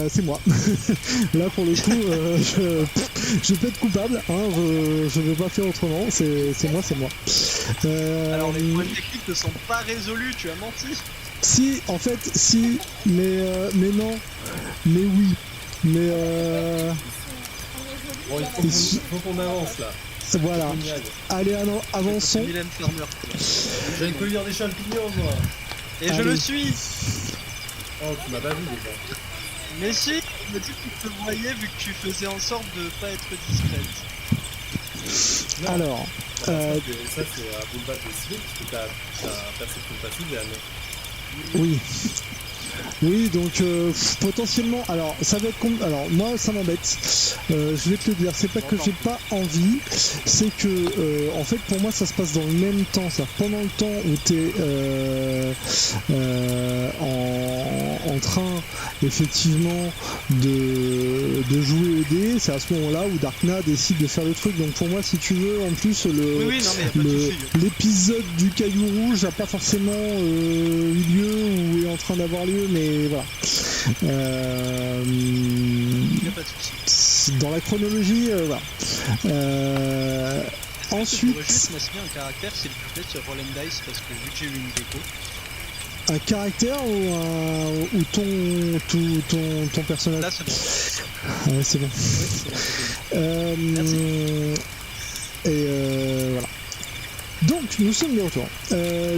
c'est moi. Là pour le coup, je peux être coupable, hein, je vais pas faire autrement, c'est moi. Alors les problèmes techniques ne sont pas résolus, tu as menti. Si, en fait, si, mais non, mais oui, mais Bon, faut qu'on avance là. voilà. Allez, avançons. Mylène Farmer. J'allais cueillir des champignons, moi. Et je le suis. Oh, tu m'as pas vu déjà. Mais si, je me dis que tu te voyais vu que tu faisais en sorte de pas être discrète. Non. Alors, Ça, c'est un boulevard décidé, parce que t'as perception passive et un autre. oui. Oui, donc potentiellement, alors ça va être alors moi ça m'embête. Je vais te le dire, c'est pas que j'ai pas envie, c'est que en fait pour moi ça se passe dans le même temps, ça. Pendant le temps où t'es en train effectivement de jouer au dé, c'est à ce moment-là où Darkna décide de faire le truc. Donc pour moi, si tu veux, en plus l'épisode du Caillou Rouge n'a pas forcément eu lieu ou est en train d'avoir lieu, mais voilà. Y a pas de souci. Dans la chronologie, voilà. Ensuite, je juste m'assigner un caractère s'il te plaît sur Roll and Dice parce que vu que j'ai eu une déco. un caractère ou ton personnage? Là c'est bon. Ouais, c'est bon. Oui, c'est bon. Merci. Et voilà. Donc nous sommes de retour.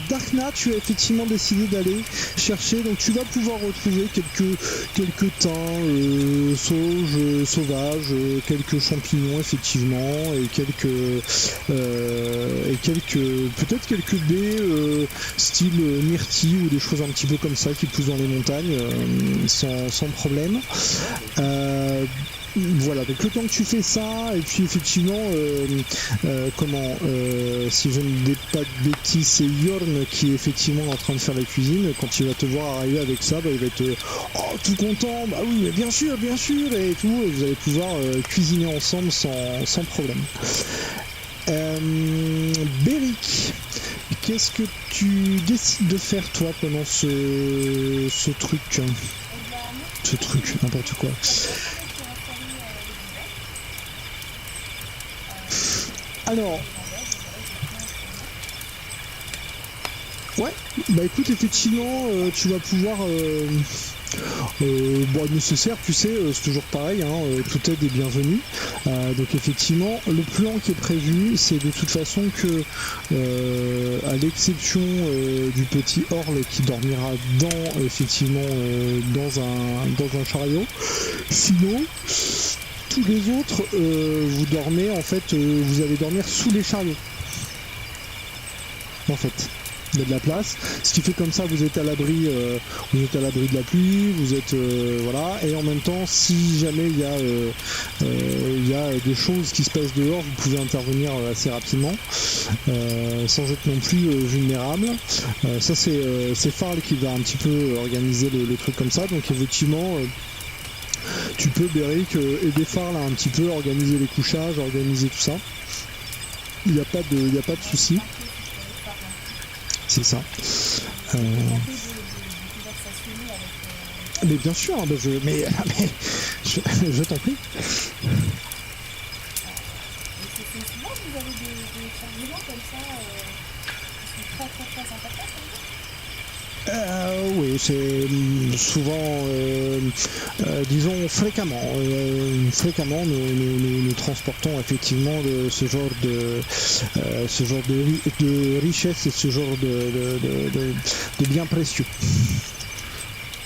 Darkna, tu as effectivement décidé d'aller chercher, donc tu vas pouvoir retrouver quelques thym sauvages, quelques champignons effectivement, et peut-être quelques baies style myrtille ou des choses un petit peu comme ça qui poussent dans les montagnes sans problème. Voilà, donc le temps que tu fais ça, et puis effectivement, si je ne dis pas de bêtises, c'est Yorn qui est effectivement en train de faire la cuisine. Quand il va te voir arriver avec ça, il va être tout content, bah oui, mais bien sûr, et tout, et vous allez pouvoir cuisiner ensemble sans problème. Beric, qu'est-ce que tu décides de faire toi pendant ce truc, n'importe quoi? Alors, ouais, bah écoute, effectivement, tu vas pouvoir, nécessaire, tu sais, c'est toujours pareil, hein, toute aide est bienvenue. Donc effectivement, le plan qui est prévu, c'est de toute façon que, à l'exception du petit Orle qui dormira dans un chariot, sinon tous les autres, vous dormez en fait, vous allez dormir sous les chariots. En fait, il y a de la place, ce qui fait comme ça vous êtes à l'abri de la pluie, vous êtes voilà, et en même temps, si jamais il y a des choses qui se passent dehors, vous pouvez intervenir assez rapidement, sans être non plus vulnérable. Ça c'est Farl qui va un petit peu organiser le truc comme ça, donc effectivement. Tu peux, Beric, aider Farl à un petit peu organiser les couchages, organiser tout ça. Il n'y a pas de souci. C'est ça. Mais bien sûr, je t'en prie. Oui, c'est souvent, disons fréquemment, nous transportons effectivement ce genre de richesse et ce genre de biens précieux,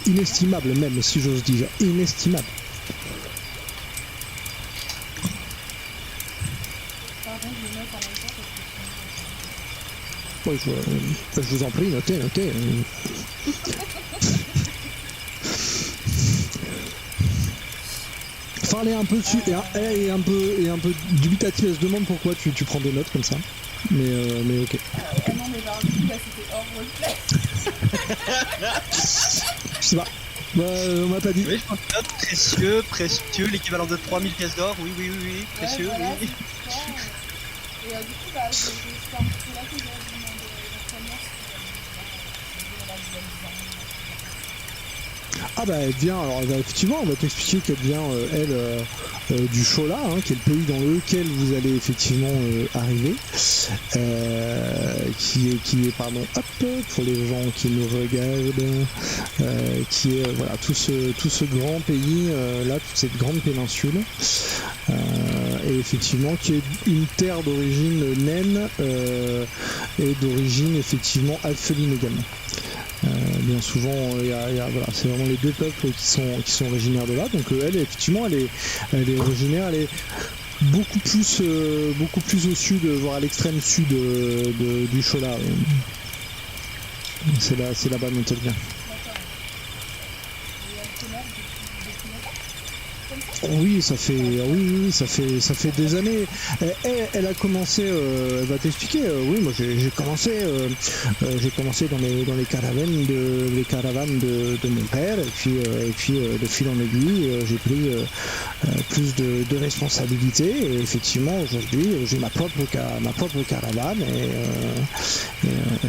inestimable même, si j'ose dire, inestimable. Oui, je vous en prie, notez. Farl est un peu dessus et un peu dubitatif. Elle se demande pourquoi tu prends des notes comme ça. Mais ok. Non mais alors du coup là c'était hors roleplay. Je sais pas. On m'a pas dit. Oui, je prends des notes, précieux, l'équivalent de 3000 pièces d'or, oui, précieux, voilà, oui. Et du coup bah je suis un petit peu là que j'aurais demandé éventuellement si Ah bah elle vient, alors effectivement on va t'expliquer qu'elle vient du Chola, hein, qui est le pays dans lequel vous allez effectivement arriver, qui est pardon, hop, pour les gens qui nous regardent, qui est voilà tout ce grand pays là, toute cette grande péninsule, et effectivement qui est une terre d'origine naine et d'origine effectivement alpheline également. Bien souvent, voilà, c'est vraiment les deux peuples qui sont originaires de là. Donc elle, effectivement, elle est originaire, elle est beaucoup plus au sud, voire à l'extrême sud du Chola. C'est là-bas dont elle vient. Oui, ça fait des années. Elle a commencé, elle va t'expliquer. Oui, moi j'ai commencé dans les caravanes de mon père, et puis de fil en aiguille, j'ai pris plus de responsabilités. Et effectivement, aujourd'hui, j'ai ma propre caravane, et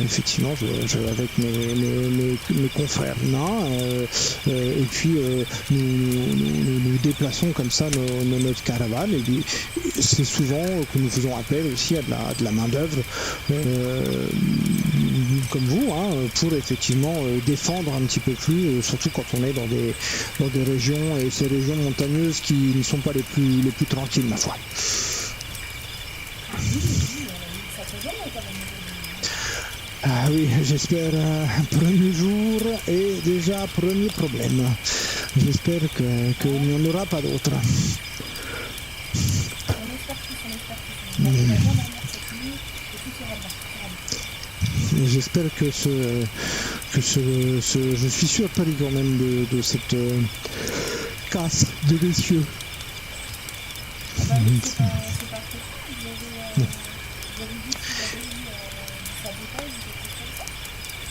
effectivement, je avec mes confrères nains, et puis nous déplaçons comme ça notre caravane, et puis c'est souvent que nous faisons appel aussi à de la main d'œuvre comme vous, hein, pour effectivement défendre un petit peu plus, surtout quand on est dans des régions, et ces régions montagneuses qui ne sont pas les plus tranquilles, ma foi. Ah oui, j'espère premier jour et déjà premier problème. J'espère qu'il n'y en aura pas d'autres. J'espère que je suis surpris quand même de cette casse de l'essieu.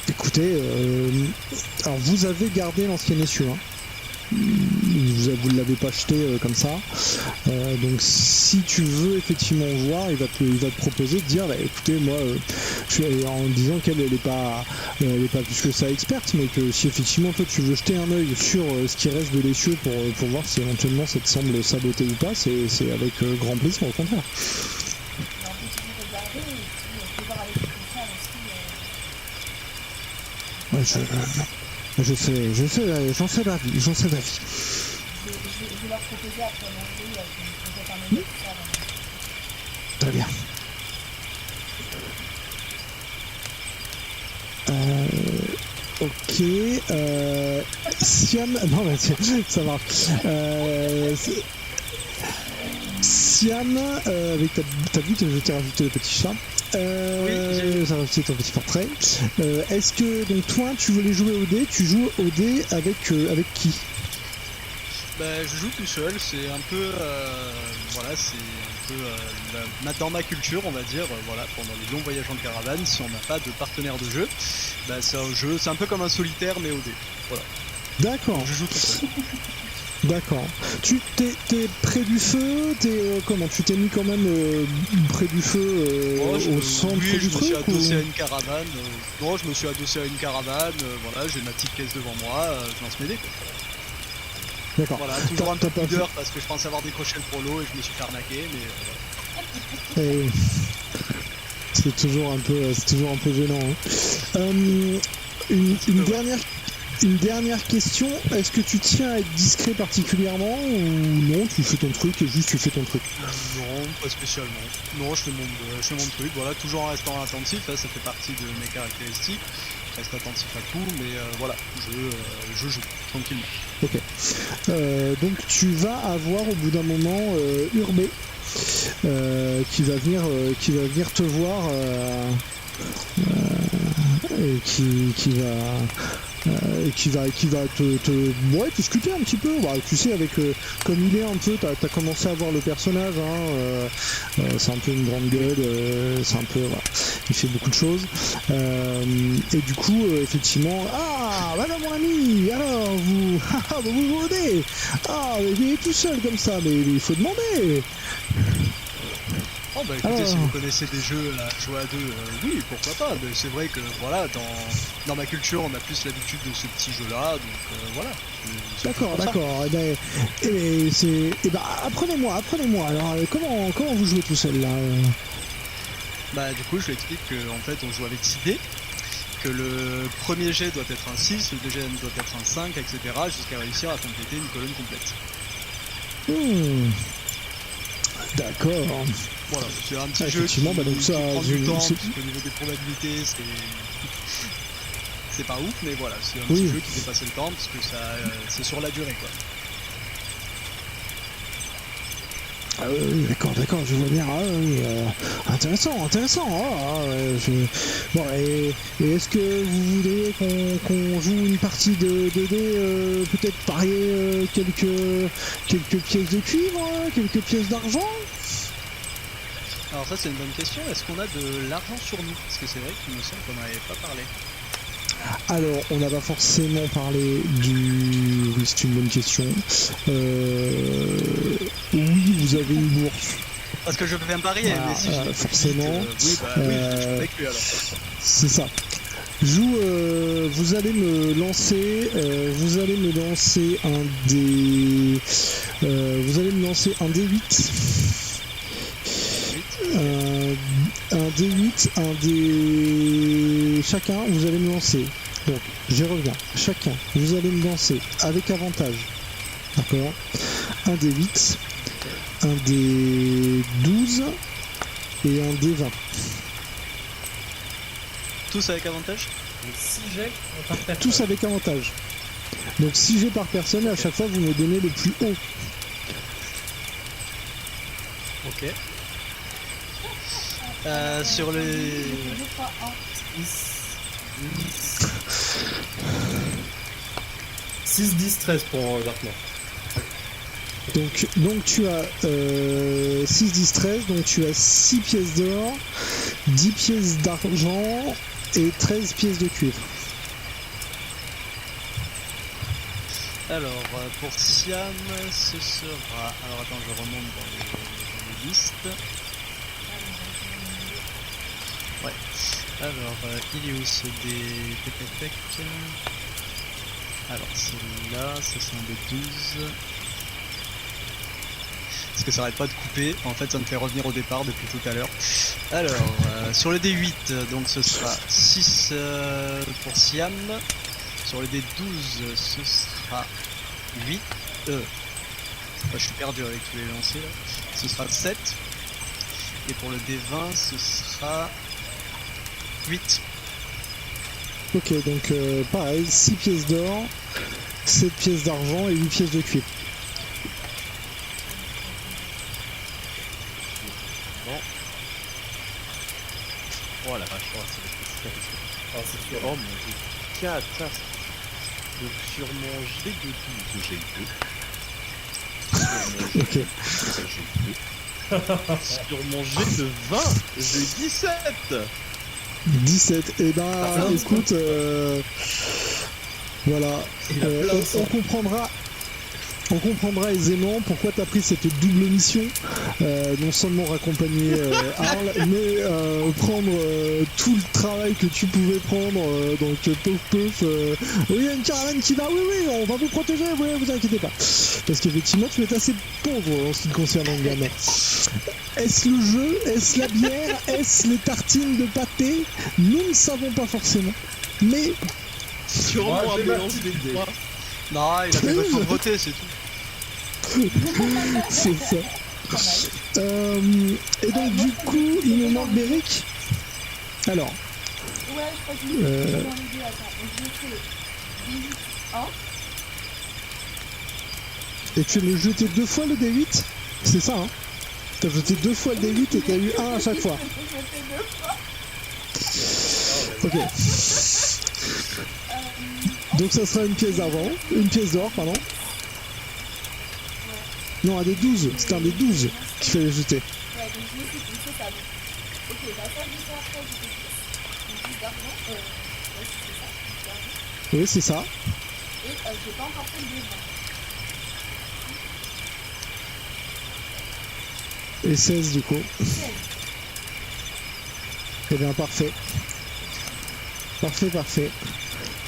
Écoutez, alors vous avez gardé l'ancien essieu, hein. Vous ne l'avez pas acheté comme ça, donc si tu veux effectivement voir, il va te proposer de dire, bah, écoutez, moi en disant qu'elle n'est pas plus que ça experte, mais que si effectivement toi tu veux jeter un œil sur ce qui reste de l'essieu pour voir si éventuellement ça te semble saboter ou pas, c'est avec grand plaisir, au contraire. Ouais, j'en sais d'avis. Je vais leur proposer après manger, peut-être un menu. Très bien. Ok. Siam. Non, mais ça va. Siam, avec ta vue, je t'ai rajouté le petit chat. Oui, ça va aussi ton petit portrait. Est-ce que donc toi tu voulais jouer au dé, tu joues au dé avec qui? Bah, je joue tout seul, c'est un peu dans ma culture, on va dire, voilà, pendant les longs voyages en caravane, si on n'a pas de partenaire de jeu, bah c'est un jeu, c'est un peu comme un solitaire mais au dé. Voilà. D'accord. Donc, je joue tout seul. D'accord. Tu t'es près du feu, comment tu t'es mis quand même près du feu au centre du truc? Je me suis adossé à une caravane. Non, je me suis adossé à une caravane. Voilà, j'ai ma petite caisse devant moi. Je lance mes dés. D'accord. Voilà, toujours un peu pudeur parce que je pensais avoir décroché le prolo et je me suis fait arnaquer, mais voilà. C'est toujours un peu gênant. Hein. Une dernière question, est-ce que tu tiens à être discret particulièrement ou non, tu fais ton truc et juste tu fais ton truc? Non, pas spécialement. Non, je fais mon truc, voilà, toujours en restant attentif, hein, ça fait partie de mes caractéristiques. Je reste attentif à tout, mais voilà, je joue tranquillement. Ok. Donc tu vas avoir au bout d'un moment Urbé qui va venir te voir et qui va te discuter un petit peu. Bah, tu sais, avec comme il est un peu, t'as commencé à voir le personnage, hein, c'est un peu une grande gueule, c'est un peu, voilà, il fait beaucoup de choses, et du coup effectivement, voilà mon ami, alors vous vous vendez, mais il est tout seul comme ça, mais il faut demander. Oh bah écoutez, Ah. si vous connaissez des jeux à jouer à deux, oui, pourquoi pas. Mais c'est vrai que voilà, dans ma culture, on a plus l'habitude de ce petit jeu-là, donc voilà. C'est D'accord, pour ça. d'accord. Apprenez-moi. Alors, comment vous jouez tout seul là Bah du coup, je lui explique qu'en fait, on joue avec 6 dés, que le premier jet doit être un 6, le deuxième doit être un 5, etc. jusqu'à réussir à compléter une colonne complète. D'accord. Voilà, c'est un petit Ah, jeu qui, effectivement, bah donc ça, qui prend du temps, c'est- parce qu'au niveau des probabilités, c'est pas ouf, mais voilà, c'est un Oui. petit jeu qui fait passer le temps, parce que ça, c'est sur la durée, quoi. Ah oui, d'accord, je vois bien. Ah, oui, intéressant. Bon, et est-ce que vous voudriez qu'on joue une partie de dés, peut-être parier quelques pièces de cuivre, quelques pièces d'argent? Alors ça, c'est une bonne question, est-ce qu'on a de l'argent sur nous? Parce que c'est vrai qu'il me semble qu'on n'avait pas parlé. Alors, on n'a pas forcément parlé du... Oui, c'est une bonne question. Oui, vous avez une bourse. Parce que je vais me parier, Voilà, mais si j'ai dit forcément, oui, bah oui, je joue avec lui alors. C'est ça. Vous allez me lancer un D... vous allez me lancer un D8. Un D8, un D... Chacun, vous allez me lancer. Donc, j'y reviens. Chacun, vous allez me lancer avec avantage. D'accord. Un D8, un D12 et un D20. Tous avec avantage? Donc 6 jets par personne. Tous avec avantage. Donc 6 jets par personne et à chaque fois vous me donnez le plus haut. Ok. Sur les... 2, 3, 6, 10, 13 pour Darkman. Donc tu as 6, 10, 13, donc tu as 6 pièces d'or, 10 pièces d'argent et 13 pièces de cuivre. Alors, pour Siam, ce sera... Alors attends, je remonte dans les listes. Ouais. Alors, Ilius, des Tec. Alors, celui-là, ce sont des 12. Parce que ça arrête pas de couper, en fait ça me fait revenir au départ depuis tout à l'heure. Alors, sur le D8, donc ce sera 6 pour Siam. Sur le D12, ce sera 8. Je suis perdu avec tous les lancers là. Ce sera 7. Et pour le D20, ce sera 8. Ok, donc pareil, 6 pièces d'or, 7 pièces d'argent et 8 pièces de cuivre. Bon. Oh la vache, c'est Ah, c'est sûr. Oh mon dieu, catastrophe. Donc sur mon G de 12, j'ai 2. Sur mon Ok. G, j'ai 2. Sur mon G de 20, j'ai 17. 17. Et ben, Ah, écoute, voilà, Il a plein de on sang. comprendra aisément pourquoi tu as pris cette double mission, non seulement raccompagner Arles, mais prendre tout le travail que tu pouvais prendre, donc pouf, oui, il y a une caravane qui va, oui, on va vous protéger, oui, vous inquiétez pas. Parce qu'effectivement, tu es assez pauvre en ce qui te concerne, Angane. Est-ce le jeu? Est-ce la bière? Est-ce les tartines de pâté? Nous ne savons pas forcément. Mais Sûrement Moi, un j'ai ma mélange petite des idée. trois. Non, il a fait votre pauvreté, c'est tout. c'est ça. Et donc du coup, il nous manque Béric. Alors, Ouais, je crois que je l'ai fait dans les deux. Attends, donc je fais le D8 1. et tu veux jeter 2 fois le D8? C'est ça, hein? T'as jeté 2 fois le D8 et t'as eu 1 à chaque fois. Je fais 2 fois. Ok. Donc ça sera une pièce d'argent, une pièce d'or, pardon. Non, un des 12, c'était un des 12 qu'il fallait jeter. Ouais, donc je fais ça. Donc. Ok, bah ça, je fais après, je fais 10. Donc 10 d'argent. Ouais, c'est ça. 10 d'argent. Oui, c'est ça. Et j'ai pas encore fait le D20. Et 16 du coup. 16. Eh bien parfait. Parfait, parfait.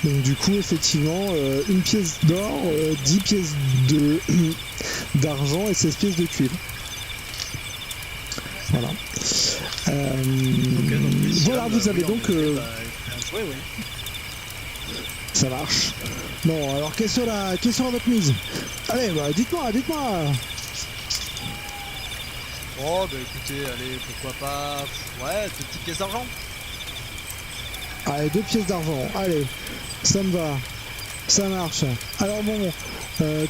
Donc du coup effectivement une pièce d'or, 10 pièces de d'argent et 16 pièces de cuivre. Voilà. Ok, donc oui, Voilà, Siam, vous avez oui, en donc effet, bah, bien joué, oui. ça marche. Bon alors quelle sera votre mise? Allez bah dites-moi. Oh bah écoutez, allez, pourquoi pas... Ouais, 2 petites pièces d'argent. Allez, 2 pièces d'argent, allez, ça me va, ça marche. Alors bon,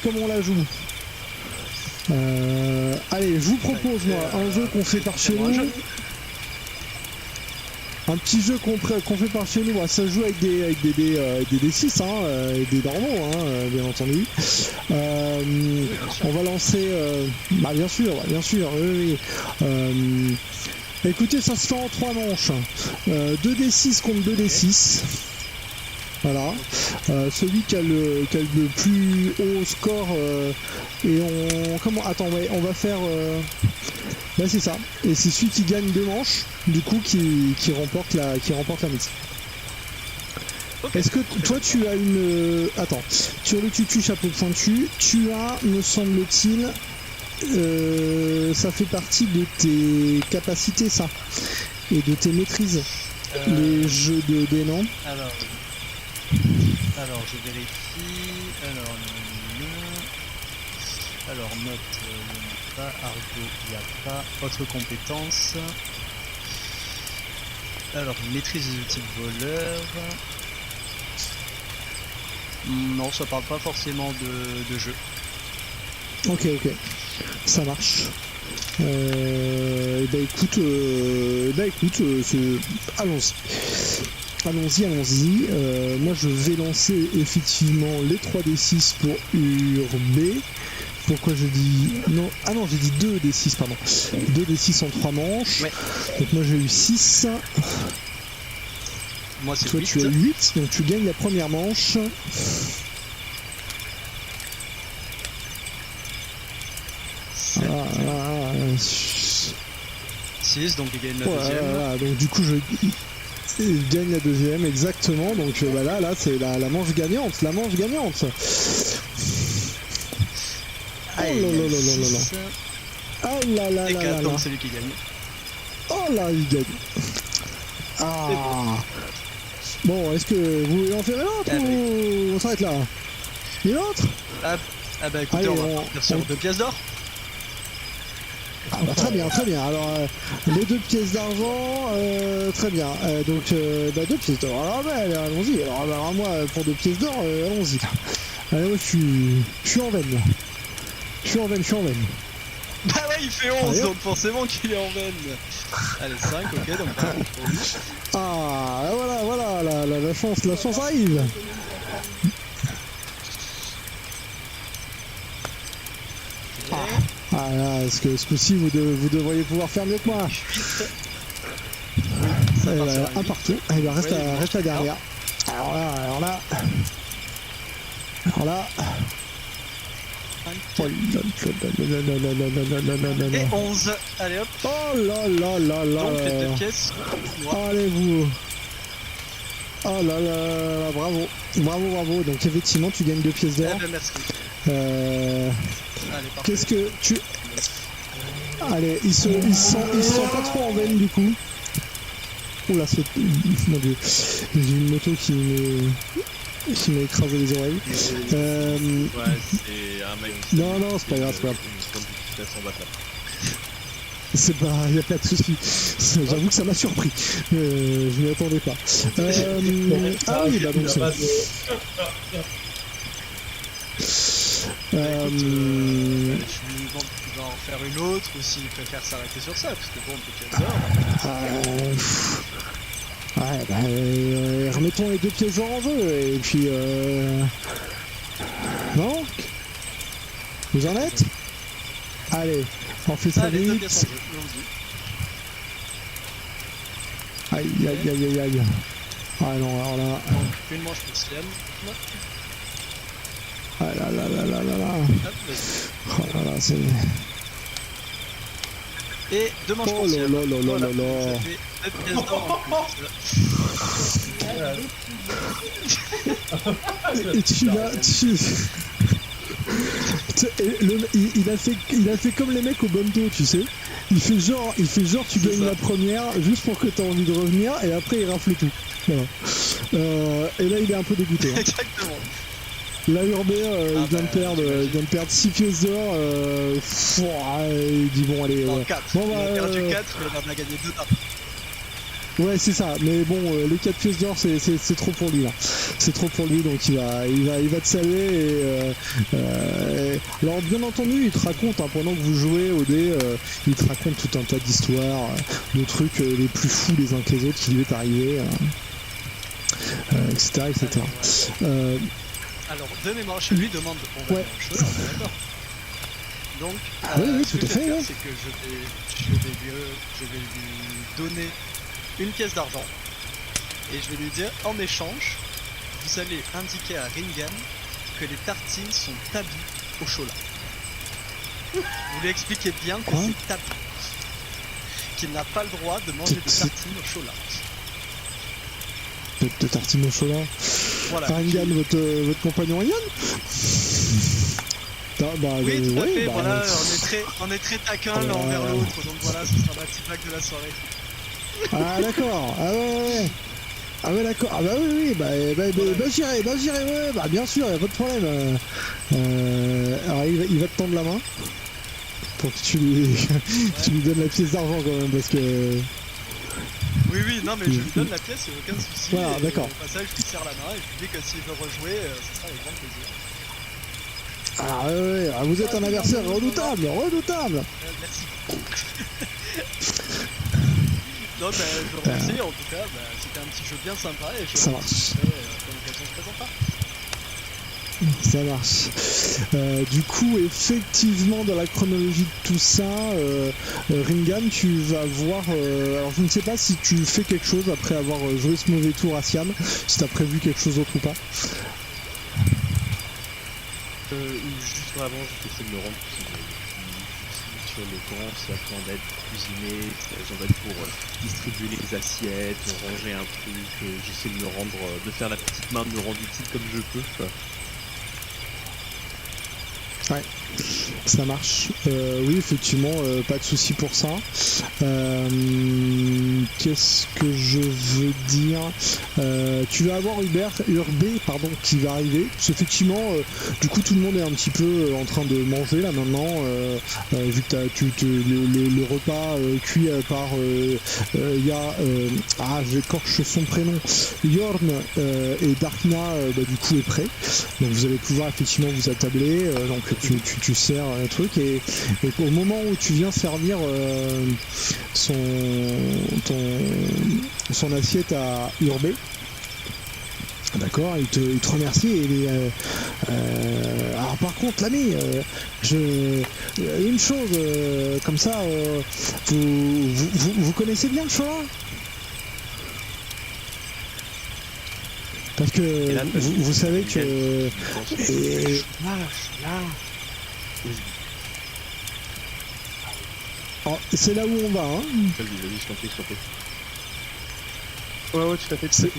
comment on la joue? Allez, je vous propose moi un jeu qu'on fait par chez nous. Un petit jeu qu'on fait par chez nous, bah, ça se joue avec des D6, et des normaux, bien entendu. On va lancer, bah bien sûr, oui. Écoutez, ça se fait en 3 manches. 2D6 contre 2D6. Voilà. Celui qui a le plus haut score et on va faire bah c'est ça. Et c'est celui qui gagne 2 manches, du coup qui remporte la mise. Okay. Est-ce que toi tu as une attends, sur le tutu chapeau pointu, tu as, me semble-t-il, ça fait partie de tes capacités, ça, et de tes maîtrises, les jeux de dés, non? Alors je vérifie. Alors note, il n'y en a pas. Argo, il n'y a pas. Autre compétence. Alors maîtrise des outils de voleur. Non, ça parle pas forcément de jeu. Ok, ça marche. Écoute, allons-y. Moi je vais lancer effectivement les 3D6 pour Urbé. Pourquoi je dis... Non, ah non, j'ai dit 2D6, pardon. 2D6 en 3 manches. Ouais. Donc moi j'ai eu 6. Moi c'est Toi 8. tu as 8, donc tu gagnes la première manche. Ah, 6, donc il gagne la deuxième. voilà, donc du coup je gagne la deuxième, exactement. Donc là c'est la manche gagnante. Oh là là là là là là. Oh là là Et là 4, là donc là. c'est lui qui gagne. Oh là, il gagne. Ah. Bon, est-ce que vous voulez en faire une autre ou on s'arrête là? Une autre? Ah bah écoutez, Allez, on va partir sur 2 pièces d'or. Ah bah, très bien. Alors les 2 pièces d'argent, très bien. Donc 2 pièces d'or. Alors allez, allons-y. Alors moi pour 2 pièces d'or, allons-y. Allez, moi je suis en veine. Je suis en veine. Bah ouais, il fait 11, Allez, donc forcément qu'il est en veine. Allez, 5, ok, donc par contre pour lui. Ah voilà, la chance arrive. Ah là, est-ce que ce coup-ci vous devriez pouvoir faire mieux que moi? 8. Ça part sur Un partout. Reste là derrière. Alors là. Oh là là. Et 11. Allez hop. Oh là là là là. Donc les 2 pièces. Allez vous. Oh là là, bravo. Donc effectivement tu gagnes 2 pièces d'or. Eh ben merci. Allez, parfait. qu'est-ce que tu... Allez, il se sent pas trop en veine du coup. Oula, c'est... Mon dieu. J'ai une moto qui m'a écrasé les oreilles. Ouais, c'est un mec. Non, c'est pas grave. C'est pas... Y a pas de souci. J'avoue que ça m'a surpris. Je m'y attendais pas. Ah oui, bah donc c'est... Je lui demande qu'il va en faire une autre ou s'il préfère s'arrêter sur ça, parce que bon, peut-être d'or. Remettons les 2 pièces d'or en jeu et puis non? Vous en êtes? Allez, on fait ça Allez, 2 vite. pièces en jeu, allons-y. Aïe. Ah non, alors là. Donc, une manche pour Siam. Ah là. Hop, vas-y. Oh là là, c'est... Et 2 manches Oh pour là Siam. là là là Voilà, là là. ça fait 2 pièces d'or en plus. Et tu l'as. Il a fait comme les mecs au Bonto, tu sais. Il fait genre tu C'est gagnes ça. la première juste pour que tu aies envie de revenir et après il rafle tout. Voilà. Et là il est un peu dégoûté. Hein. Exactement. Là Urbain Ah bah, il vient de perdre 6 pièces d'or. Il dit bon allez. Non, 4. Bon, Il a bah, perdu 4, mais il en a gagné 2 d'or. Ouais c'est ça, mais bon les 4 pièces d'or c'est trop pour lui là. C'est trop pour lui donc il va te saluer alors bien entendu il te raconte hein, pendant que vous jouez au dé il te raconte tout un tas d'histoires, de trucs les plus fous les uns que les autres qui lui est arrivé etc. Alors, de mémoire, je lui demande, on va Ouais. faire un choix, on est d'accord. Donc, oui, ce tout que à je fait, vais faire, ouais. c'est que je vais lui donner une pièce d'argent et je vais lui dire, en échange, vous allez indiquer à Ringan que les tartines sont tabues au chola. Vous lui expliquez bien que Quoi c'est tabou. Qu'il n'a pas le droit de manger de C'est- tartines au chola. de tartine au chocolat. Voilà. Ringan votre compagnon Yann bah, Oui, tout à ouais, fait, bah, voilà, on est très taquin l'un envers l'autre, donc voilà, ce sera ma petite blague de la soirée. Ah d'accord, ah ouais. Ah ouais d'accord, ah bah oui, bah j'irai, ouais, bah bien sûr, y a pas de problème. Alors il va te tendre la main pour que tu lui donnes la pièce d'argent quand même parce que... Oui, non, mais je lui donne la pièce, aucun souci. Voilà, et d'accord. Au passage, je lui serre la main et je lui dis que s'il veut rejouer, ce sera avec grand plaisir. Ah ouais, ah, vous êtes un adversaire redoutable. Merci. Non, bah, je vous remercie, en tout cas, c'était un petit jeu bien sympa et je Ça vous marche. remercie quand l'occasion se présentera. Ça marche. Du coup, effectivement, dans la chronologie de tout ça, Ringan, tu vas voir. Alors, je ne sais pas si tu fais quelque chose après avoir joué ce mauvais tour à Siam, si tu as prévu quelque chose d'autre ou pas. Juste avant, je vais essayer de me rendre sur le camp, si à besoin d'aide pour cuisiner, si à besoin d'aide pour distribuer les assiettes, ranger un truc, j'essaie de me rendre, de faire la petite main, de me rendre utile comme je peux, quoi. Ouais, ça marche. Oui, effectivement, pas de souci pour ça. Qu'est-ce que je veux dire tu vas avoir Urbé, qui va arriver. Parce qu'effectivement, du coup, tout le monde est un petit peu en train de manger là maintenant, vu que le repas cuit par j'écorche son prénom, Yorn et Darkna, du coup, est prêt. Donc vous allez pouvoir effectivement vous attabler. Donc tu sers un truc et au moment où tu viens servir son assiette à Urbé, d'accord, il te remercie et il est, alors par contre l'ami, une chose comme ça, vous connaissez bien le choix? Parce que là, vous savez que c'est là où on va, hein. Vas-y, je t'en prie. Ouais, tout à fait, vas-y,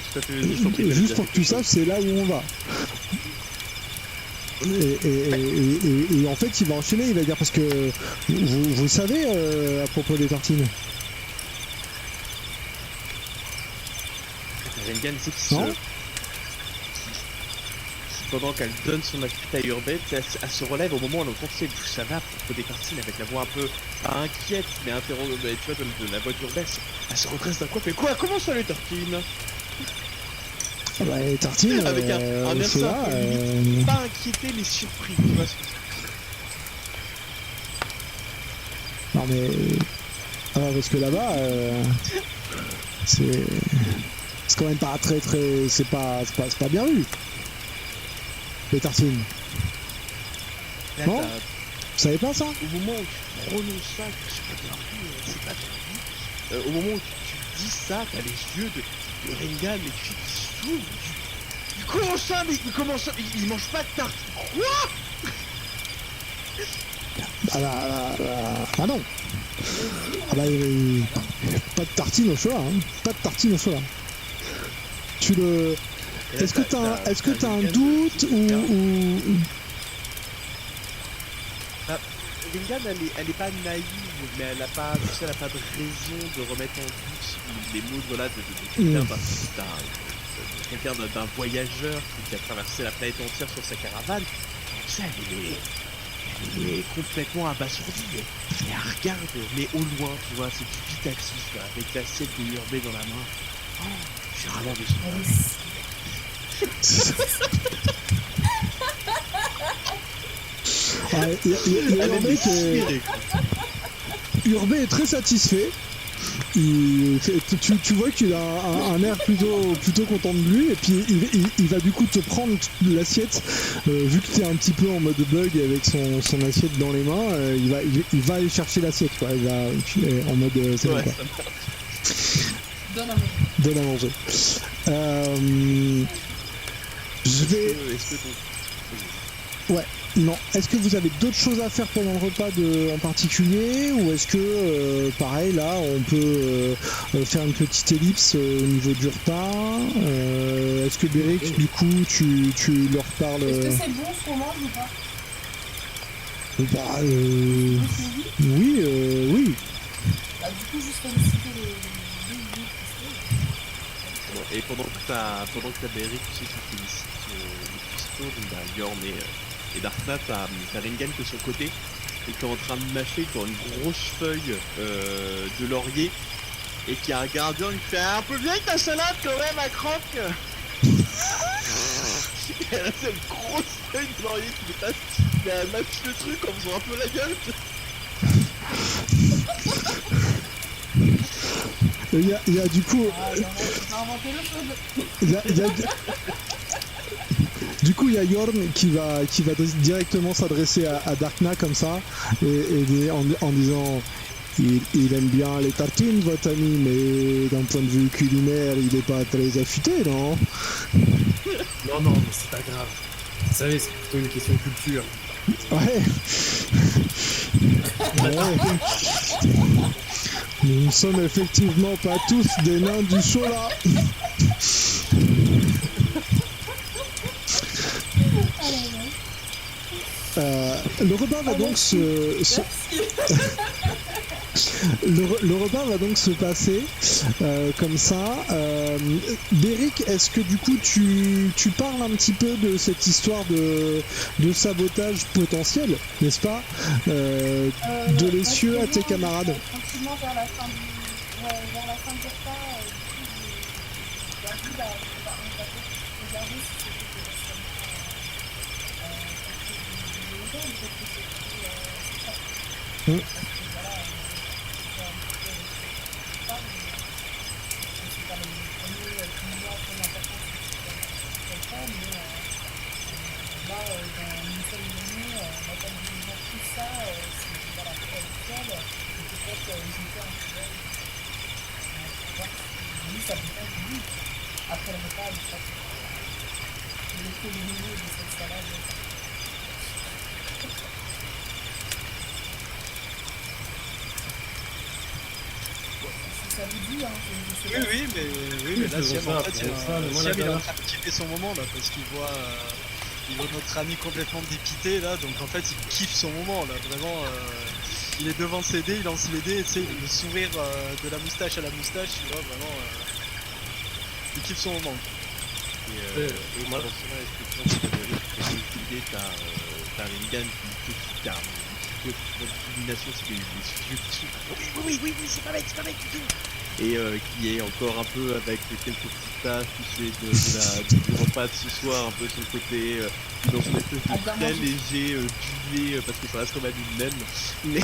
je t'en prie. Juste pour que tu saches, c'est là où on va. Et en fait, il va enchaîner, il va dire parce que vous savez à propos des tartines. Rengan, c'est Non. Pendant qu'elle donne son assiette à Urbet, elle se relève au moment où elle entend ça va pour des tartines avec la voix un peu pas inquiète mais tu vois de la voiture baisse. Elle se redresse d'un coin, fait quoi? Comment ça les tartines? Ah bah, les tartines Avec un au air chocolat, simple, limite, pas inquiété mais surpris, tu vois. Non mais parce que là-bas c'est quand même pas très c'est pas bien vu. Les tartines. Là, Non. Vous savez pas ça? au moment où tu prononces ça, c'est pas bien vu, au moment où tu dis ça, t'as les yeux de Rengan et tu s'ouvre. Comment ça? Mais comment ça? Il mange pas de tarte. Quoi? Ah non. Ah bah, pas de tartine au chocolat, hein. Pas de tartine au chocolat. Tu le... Et là, Est-ce que t'as un doute ou... Ringan, elle est pas naïve, mais elle a pas, tu sais, elle a pas de raison de remettre en doute les mots de, voilà, de quelqu'un d'un voyageur qui a traversé la planète entière sur sa caravane. Tu sais, elle est complètement abasourdie. Et elle regarde, mais au loin, tu vois, c'est dubitatif, avec l'assiette de Urbé dans la main. Oh, je suis vraiment déçu. Il y a Urbé qui est... Urbé est très satisfait. Tu vois qu'il a un air plutôt content de lui, et puis il va du coup te prendre l'assiette, vu que tu es un petit peu en mode bug avec son assiette dans les mains, il va aller chercher l'assiette, quoi. Il va en mode c'est bon, quoi. Donne à manger. Donne à manger. Je vais... Est-ce que ton... Ouais. Non. Est-ce que vous avez d'autres choses à faire pendant le repas en particulier, ou est-ce que pareil là on peut faire une petite ellipse au niveau du repas, est-ce que Béric du coup tu leur parles Est-ce que c'est bon ce qu'on mange ou pas? Bah oui oui. Bah du coup juste féliciter les Et pendant que t'as Beric, tu sais, qui félicite le cuistot, donc bah, Yorn et Darknat, t'as Ringan qui est sur le côté, et qui est en train de mâcher dans une grosse feuille de laurier, et qui a regardé, il fait un peu vieille ta salade quand même, à croque. Elle a cette grosse feuille de laurier qui dépasse, mais elle mâche le truc en faisant un peu la gueule. Il y a du coup... Du coup, il y a Yorn qui va directement s'adresser à Darkna comme ça, et en disant il aime bien les tartines, votre ami, mais d'un point de vue culinaire, il n'est pas très affûté, non? Non, mais c'est pas grave. Vous savez, c'est plutôt une question de culture. Ouais. Nous ne sommes effectivement pas tous des nains du Chola. Le repas va donc le repas va donc se passer comme ça. Béric, est-ce que du coup tu parles un petit peu de cette histoire de sabotage potentiel, n'est-ce pas, de l'essieu à tes camarades? Tranquillement vers la fin du repas, du coup, j'ai envie on va regarder si c'était potentiellement après le repas, je crois que le menu de cette salade. Si ça vous dit, hein, je sais pas. Oui, mais là, Siam, en fait, Siam, il est en train de kiffer son moment, là, parce qu'il voit notre ami complètement dépité, là, donc en fait, il kiffe son moment, là, vraiment, il est devant ses dés, il lance les dés, et tu sais, le sourire de la moustache à la moustache, tu vois, vraiment, il kiffe son moment. Et moi, dans ce cas-là, est-ce que tu penses que Beric, pour t'aider, t'as Ringan qui a un peu de combination, c'est des yeux qui sont oui, c'est pas bête du tout. Et qui est encore un peu avec quelques petites tâches, tu sais, du repas de ce soir, un peu sur le côté, dans son espèce de très léger duvet, parce que ça reste quand même une naine. Mais...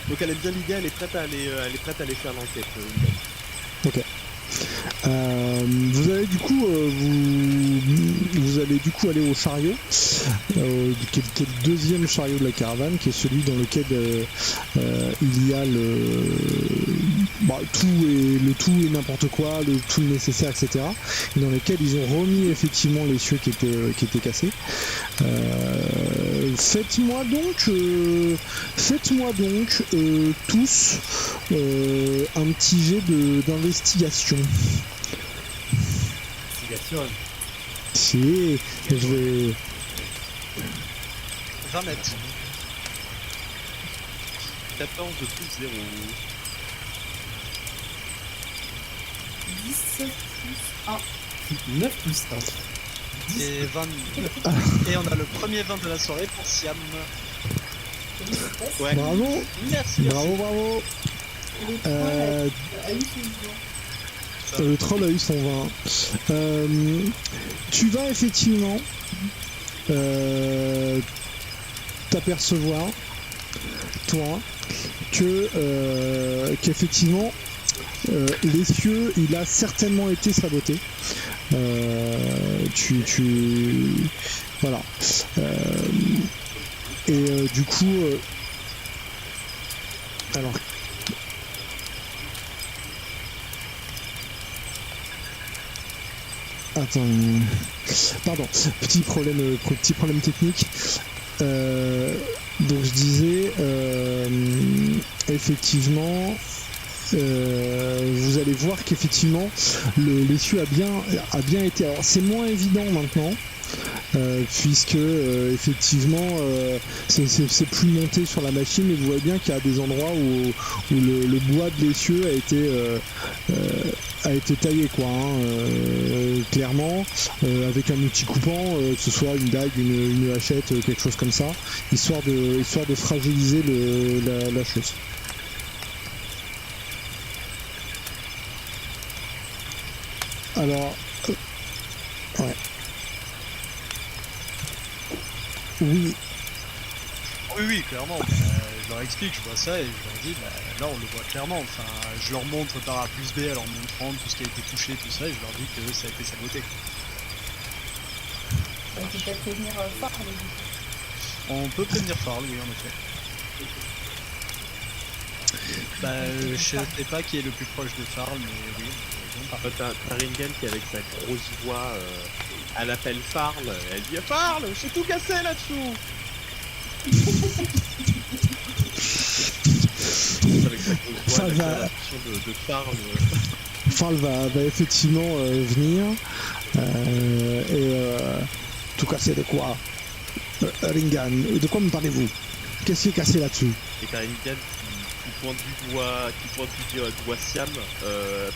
Donc elle aime bien l'idée, elle est prête à aller faire l'enquête. Ok. Vous allez du coup vous allez du coup aller au chariot, qui est le deuxième chariot de la caravane, qui est celui dans lequel il y a tout et n'importe quoi, le tout le nécessaire, etc. Et dans lequel ils ont remis effectivement l'essieu qui était cassé. Faites-moi donc tous un petit jet d'investigation. Investigation. Si, je vais. 20 mètres. 14 de plus 0. 17 plus 1. 9 plus 1. Et 20. Et on a le premier 20 de la soirée pour Siam. Félicitations. Ouais. Bravo, Merci. bravo. Et le 3 a eu son jour. Le troll a eu son 20. Tu vas effectivement t'apercevoir, toi, qu'effectivement l'essieu il a certainement été saboté. Voilà. Du coup, alors. Attends, pardon, petit problème technique. Donc je disais, effectivement, vous allez voir qu'effectivement l'essieu a bien été. Alors c'est moins évident maintenant. Puisque effectivement c'est plus monté sur la machine, mais vous voyez bien qu'il y a des endroits où le bois de l'essieu a été taillé quoi, clairement, avec un outil coupant, que ce soit une dague, une hachette, quelque chose comme ça, histoire de fragiliser la chose. Alors ouais. Oui, Oui, clairement. Je leur explique, je vois ça et je leur dis, là on le voit clairement. Enfin, je leur montre par A plus B, alors montrant tout ce qui a été touché, tout ça, et je leur dis que ça a été saboté. On peut peut-être prévenir Farl. On peut prévenir Farl, oui, en effet. Je sais pas qui est le plus proche de Farl, mais oui. T'as Ringen qui avec sa grosse voix, elle appelle Farl, elle dit Farl, j'ai tout cassé là-dessous. Avec sa grosse voix, Ça la va. création de Farl. Farl va effectivement venir tout casser de quoi, Ringan, de quoi me parlez-vous? Qu'est-ce qui est cassé là-dessus? Et t'as Ringen qui pointe du doigt Siam,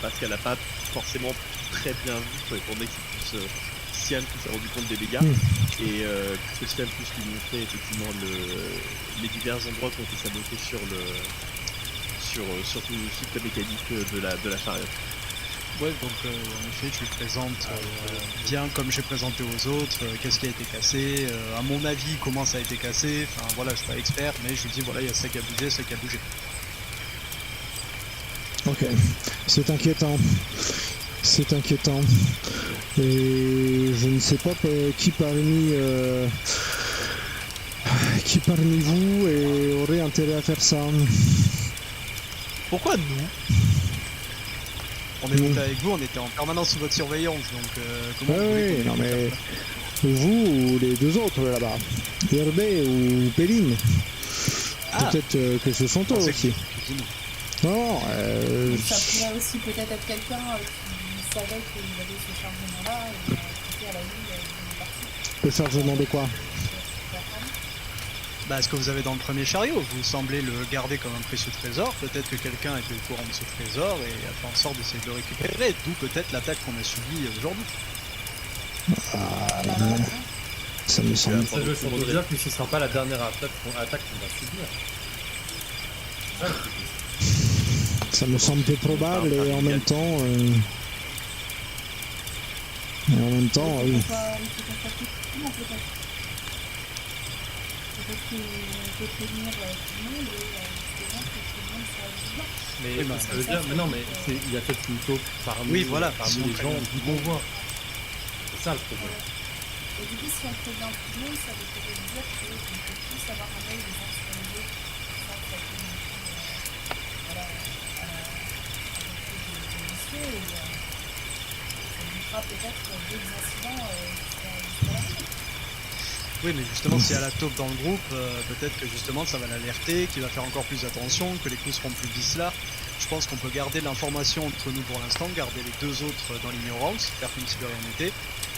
parce qu'elle a pas forcément très bien vu, étant donné que c'est plus Siam qui s'est rendu compte des dégâts, et que Siam puisse lui montrer effectivement les divers endroits qui ont été sabotés sur toute la mécanique de la charrette. Ouais, donc en effet, je lui présente bien comme j'ai présenté aux autres, qu'est-ce qui a été cassé, à mon avis, comment ça a été cassé. Enfin voilà, je suis pas expert, mais je lui dis voilà, il y a ça qui a bougé, ça qui a bougé. Ok, c'est inquiétant. C'est inquiétant. Et je ne sais pas qui parmi vous aurait intérêt à faire ça. Pourquoi nous? On est monté avec vous, on était en permanence sous votre surveillance, donc comment vous voulez Oui, qu'on non puisse mais faire vous ou les deux autres là-bas, Hervé ou Péline. Ah. Peut-être que ce sont eux Pensez aussi. que- dis-nous. Non, Ça pourrait aussi peut-être être quelqu'un qui savait qu'il avait ce chargement-là et qui était à la ligne d'une partie. le chargement de quoi? Bah, ce que vous avez dans le premier chariot, vous semblez le garder comme un précieux trésor, peut-être que quelqu'un était au courant de ce trésor et a fait en sorte d'essayer de le récupérer, d'où peut-être l'attaque qu'on a subie aujourd'hui. Ça me semble. Ça veut surtout dire que ce sera pas la dernière attaque qu'on va subir. C'est ça, le truc. Ça me semble peu probable et en même temps. Oui. Il faut qu'on soit plus prudent, peut-être. Peut-être qu'on peut prévenir tout le monde et justement que tout le monde soit vigilant. Mais Oui, bah, ça veut dire, mais non, mais il y a peut-être une taupe parmi, Oui, voilà, parmi si on les gens prévient. du bon voie. C'est ça le problème. Et du coup, si on prévient tout le monde, ça veut peut-être dire qu'on peut tous avoir un œil les uns sur les autres, sans que ça tombe non plus, voilà, avec des messieurs, et ça évitera peut-être d'autres incidents jusqu'à la fin. Oui, mais justement, s'il y a la taupe dans le groupe, peut-être que justement ça va l'alerter, qu'il va faire encore plus attention, que les coups seront plus vicelars. Je pense qu'on peut garder l'information entre nous pour l'instant, garder les deux autres dans l'ignorance, faire comme si de rien n'était,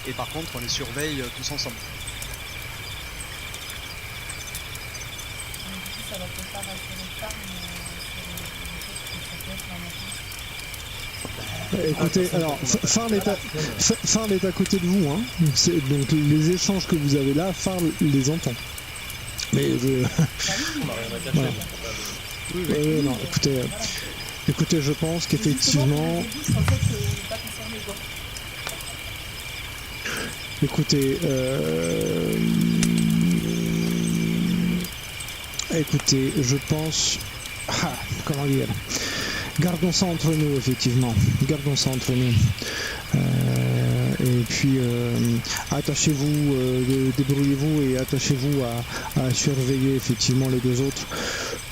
et par contre on les surveille tous ensemble. Donc, du coup, ça va peut-être pas rassurer Farm sur le fait que ça peut être un enfant. Écoutez, alors, Farl est à côté de vous, hein. Donc les échanges que vous avez là, Farl les entend. Mais On n'a rien à cacher. Voilà. Non, écoutez, je pense qu'effectivement, Je pensais que pas concerné, quoi. écoutez, je pense, comment dire, gardons ça entre nous, effectivement, gardons ça entre nous. Et puis attachez-vous, débrouillez-vous et attachez-vous à surveiller effectivement les deux autres.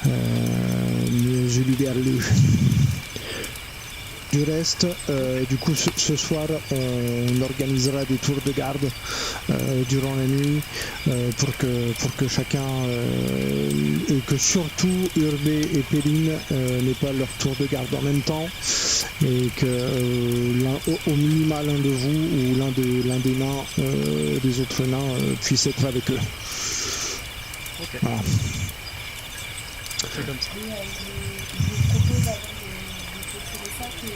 Je libère le. Du reste, du coup, ce soir, on organisera des tours de garde durant la nuit pour que chacun et que surtout Urbé et Péline n'aient pas leur tour de garde en même temps et que au minima l'un de vous ou l'un des nains des autres nains puisse être avec eux. Ok. Voilà. C'est comme ça. Et je vous propose avant de clôturer ça que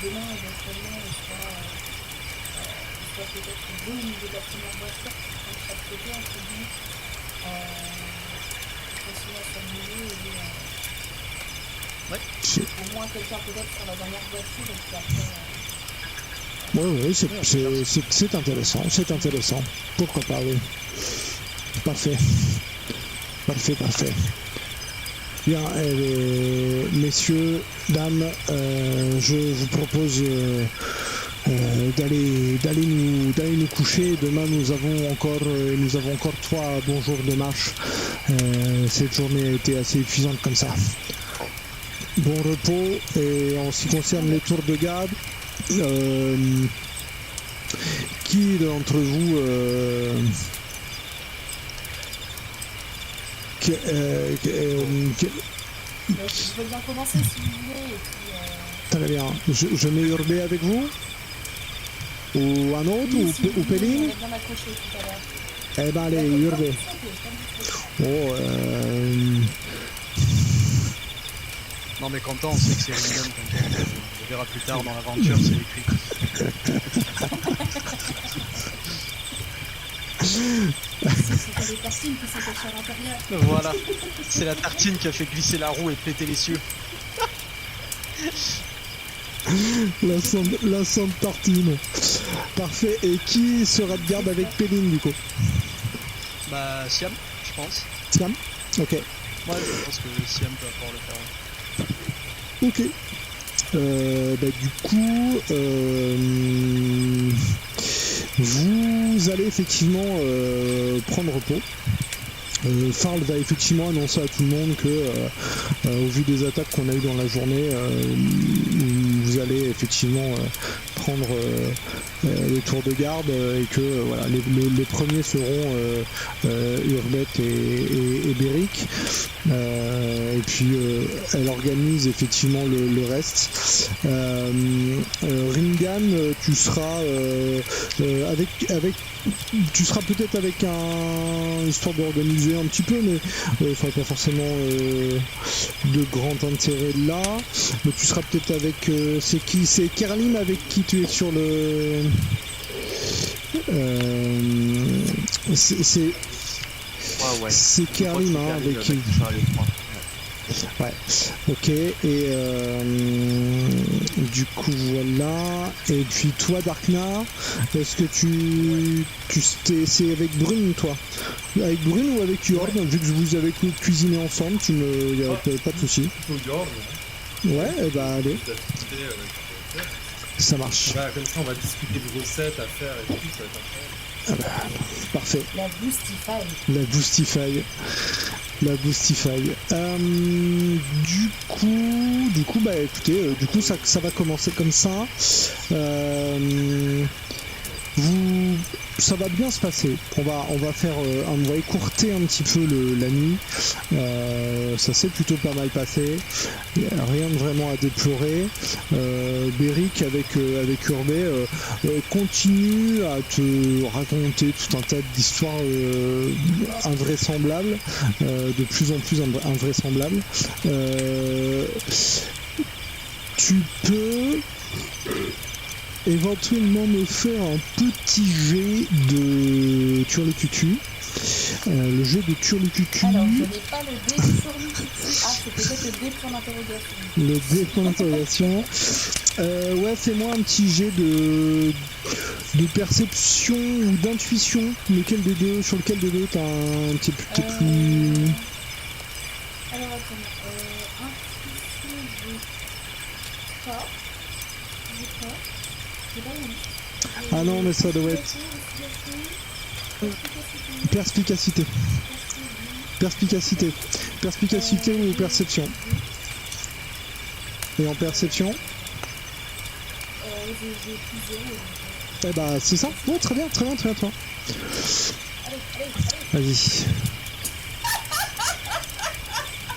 demain éventuellement on soit peut-être deux au niveau de la première voiture, de chaque côté entre guillemets, continuer à s'amuser et au moins quelqu'un peut-être sur la dernière voiture et puis après. Oui, c'est intéressant. Pourquoi pas, oui. Parfait. Bien, messieurs, dames, je vous propose d'aller nous coucher. Demain, nous avons encore 3 bons jours de marche. Cette journée a été assez épuisante comme ça. Bon repos. Et en ce qui concerne les tours de garde, qui d'entre vous Je veux bien commencer si vous voulez et puis. Très bien. Je mets Urbé avec vous? Ou un autre? Oui, ou Péline? On est bien accroché tout à l'heure. Eh ben allez, Urbé. Non mais Quentin, on sait que c'est Ringham, on verra plus tard dans l'aventure, c'est écrit. C'était les tartines qui s'étaient à l'intérieur. Voilà, c'est la tartine qui a fait glisser la roue et péter les cieux. La sainte tartine. Parfait. Et qui sera de garde avec Péline du coup? Bah Siam, je pense. Siam? Ok. Ouais, je pense que Siam peut pouvoir le faire. Ok. Du coup, vous allez effectivement prendre repos. Farl va effectivement annoncer à tout le monde que, au vu des attaques qu'on a eues dans la journée, vous allez effectivement prendre les tours de garde et que voilà, les premiers seront Urbette et Beric. Et puis elle organise effectivement le reste. Ringan, tu seras tu seras peut-être avec histoire d'organiser un petit peu, mais ça n'a pas forcément de grand intérêt là. Mais tu seras peut-être avec c'est Kerlim avec qui tu es sur le c'est Kerlim avec qui. Ouais, ok, et du coup voilà, et puis toi Darkna, est-ce que c'est avec Brune toi? Avec Brune ou avec Yorn? Vu que vous avez cuisiné ensemble, y a pas de souci. Ouais, et bah allez, ça marche. Comme ça on va discuter de recettes à faire et tout, ça va être incroyable. Parfait. La Boostify. La Boostify. La Boostify. Du coup, bah écoutez, du coup ça va commencer comme ça. Ça va bien se passer. On va faire, on va écourter un petit peu la nuit. Ça s'est plutôt pas mal passé. Rien de vraiment à déplorer. Beric avec Urbé continue à te raconter tout un tas d'histoires invraisemblables, de plus en plus invraisemblables. Tu peux éventuellement me faire un petit jet de Turlucutu. Le jeu de Turlucutu. Alors, je n'ai pas le dé sur lui. Ah, c'est peut-être le dé pour l'interrogation. Le dé pour l'interrogation. Ouais, fais-moi un petit jet de perception ou d'intuition. Lequel des deux, sur lequel des deux t'as un petit peu plus. Alors, attends. Intuition, j'ai pas. J'ai pas eu. Ah non, mais ça doit être perspicacité. Perspicacité ou perception. Et en perception, J'ai plus zéro. eh bah c'est ça. Bon, très bien. Allez. Vas-y.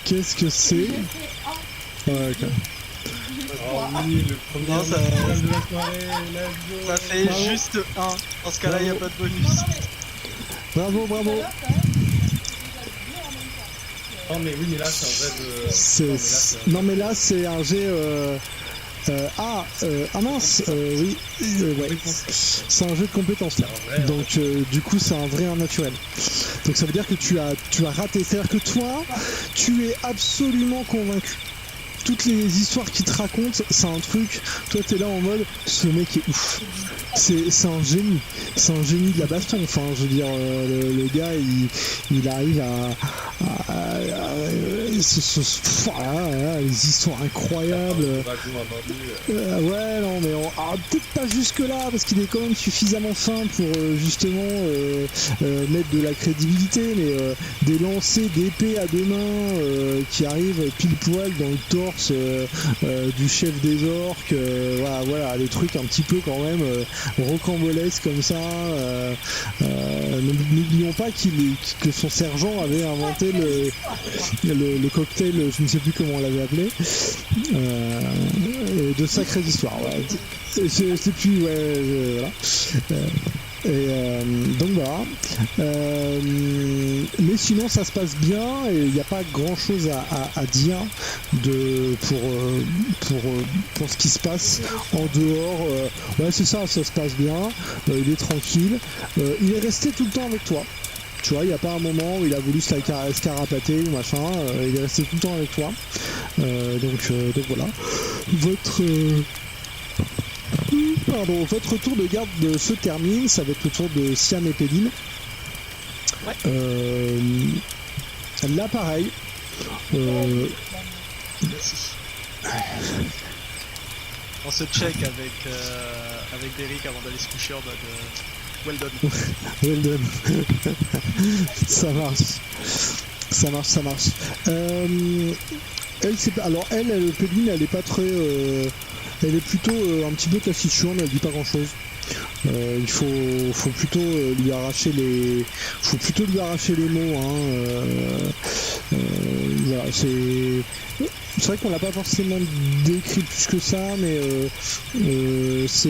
Qu'est-ce que c'est? J'ai fait un. Ouais, ok. Oh oui, le premier Non, ça- match de la soirée, let's go. Ça fait Bravo. juste 1. Dans ce cas-là, il n'y a pas de bonus. Non, mais Bravo. tout à l'heure, quand même, j'ai déjà deux en même temps. Non mais oui, mais là c'est un vrai de... Non mais là c'est un jet. Ah mince. Oui. Ouais. C'est un jeu de compétences là. C'est un vrai, Donc du coup c'est un vrai naturel. Donc ça veut dire que tu as raté. C'est-à-dire que toi, tu es absolument convaincu. Toutes les histoires qu'il te raconte, c'est un truc. Toi t'es là en mode, ce mec est ouf. C'est un génie. C'est un génie de la baston. Enfin, je veux dire, le gars, il arrive les histoires incroyables. Ouais, non, mais peut-être pas jusque là, parce qu'il est quand même suffisamment fin pour justement mettre de la crédibilité, mais des lancers d'épée à deux mains qui arrivent pile poil dans le torse du chef des orques, voilà, des trucs un petit peu quand même rocambolesques comme ça. N'oublions pas que son sergent avait inventé le cocktail, je ne sais plus comment on l'avait appelé, de sacrées histoires. Ouais. C'est plus, voilà. Donc voilà. Mais sinon ça se passe bien et il n'y a pas grand chose à dire pour ce qui se passe en dehors. Ouais, c'est ça se passe bien. Il est tranquille. Il est resté tout le temps avec toi. Tu vois, il n'y a pas un moment où il a voulu se la escarapater ou machin. Il est resté tout le temps avec toi. Donc voilà. Votre tour de garde se termine, ça va être le tour de Siam et Péline. Ouais. Là pareil. Merci. On se check avec Beric avant d'aller se coucher en mode well done. Well done. Ça marche. Péline, elle est pas très. Elle est plutôt un petit peu taciturne, elle dit pas grand chose. Il faut plutôt lui arracher les mots. Voilà, c'est vrai qu'on l'a pas forcément décrit plus que ça, mais c'est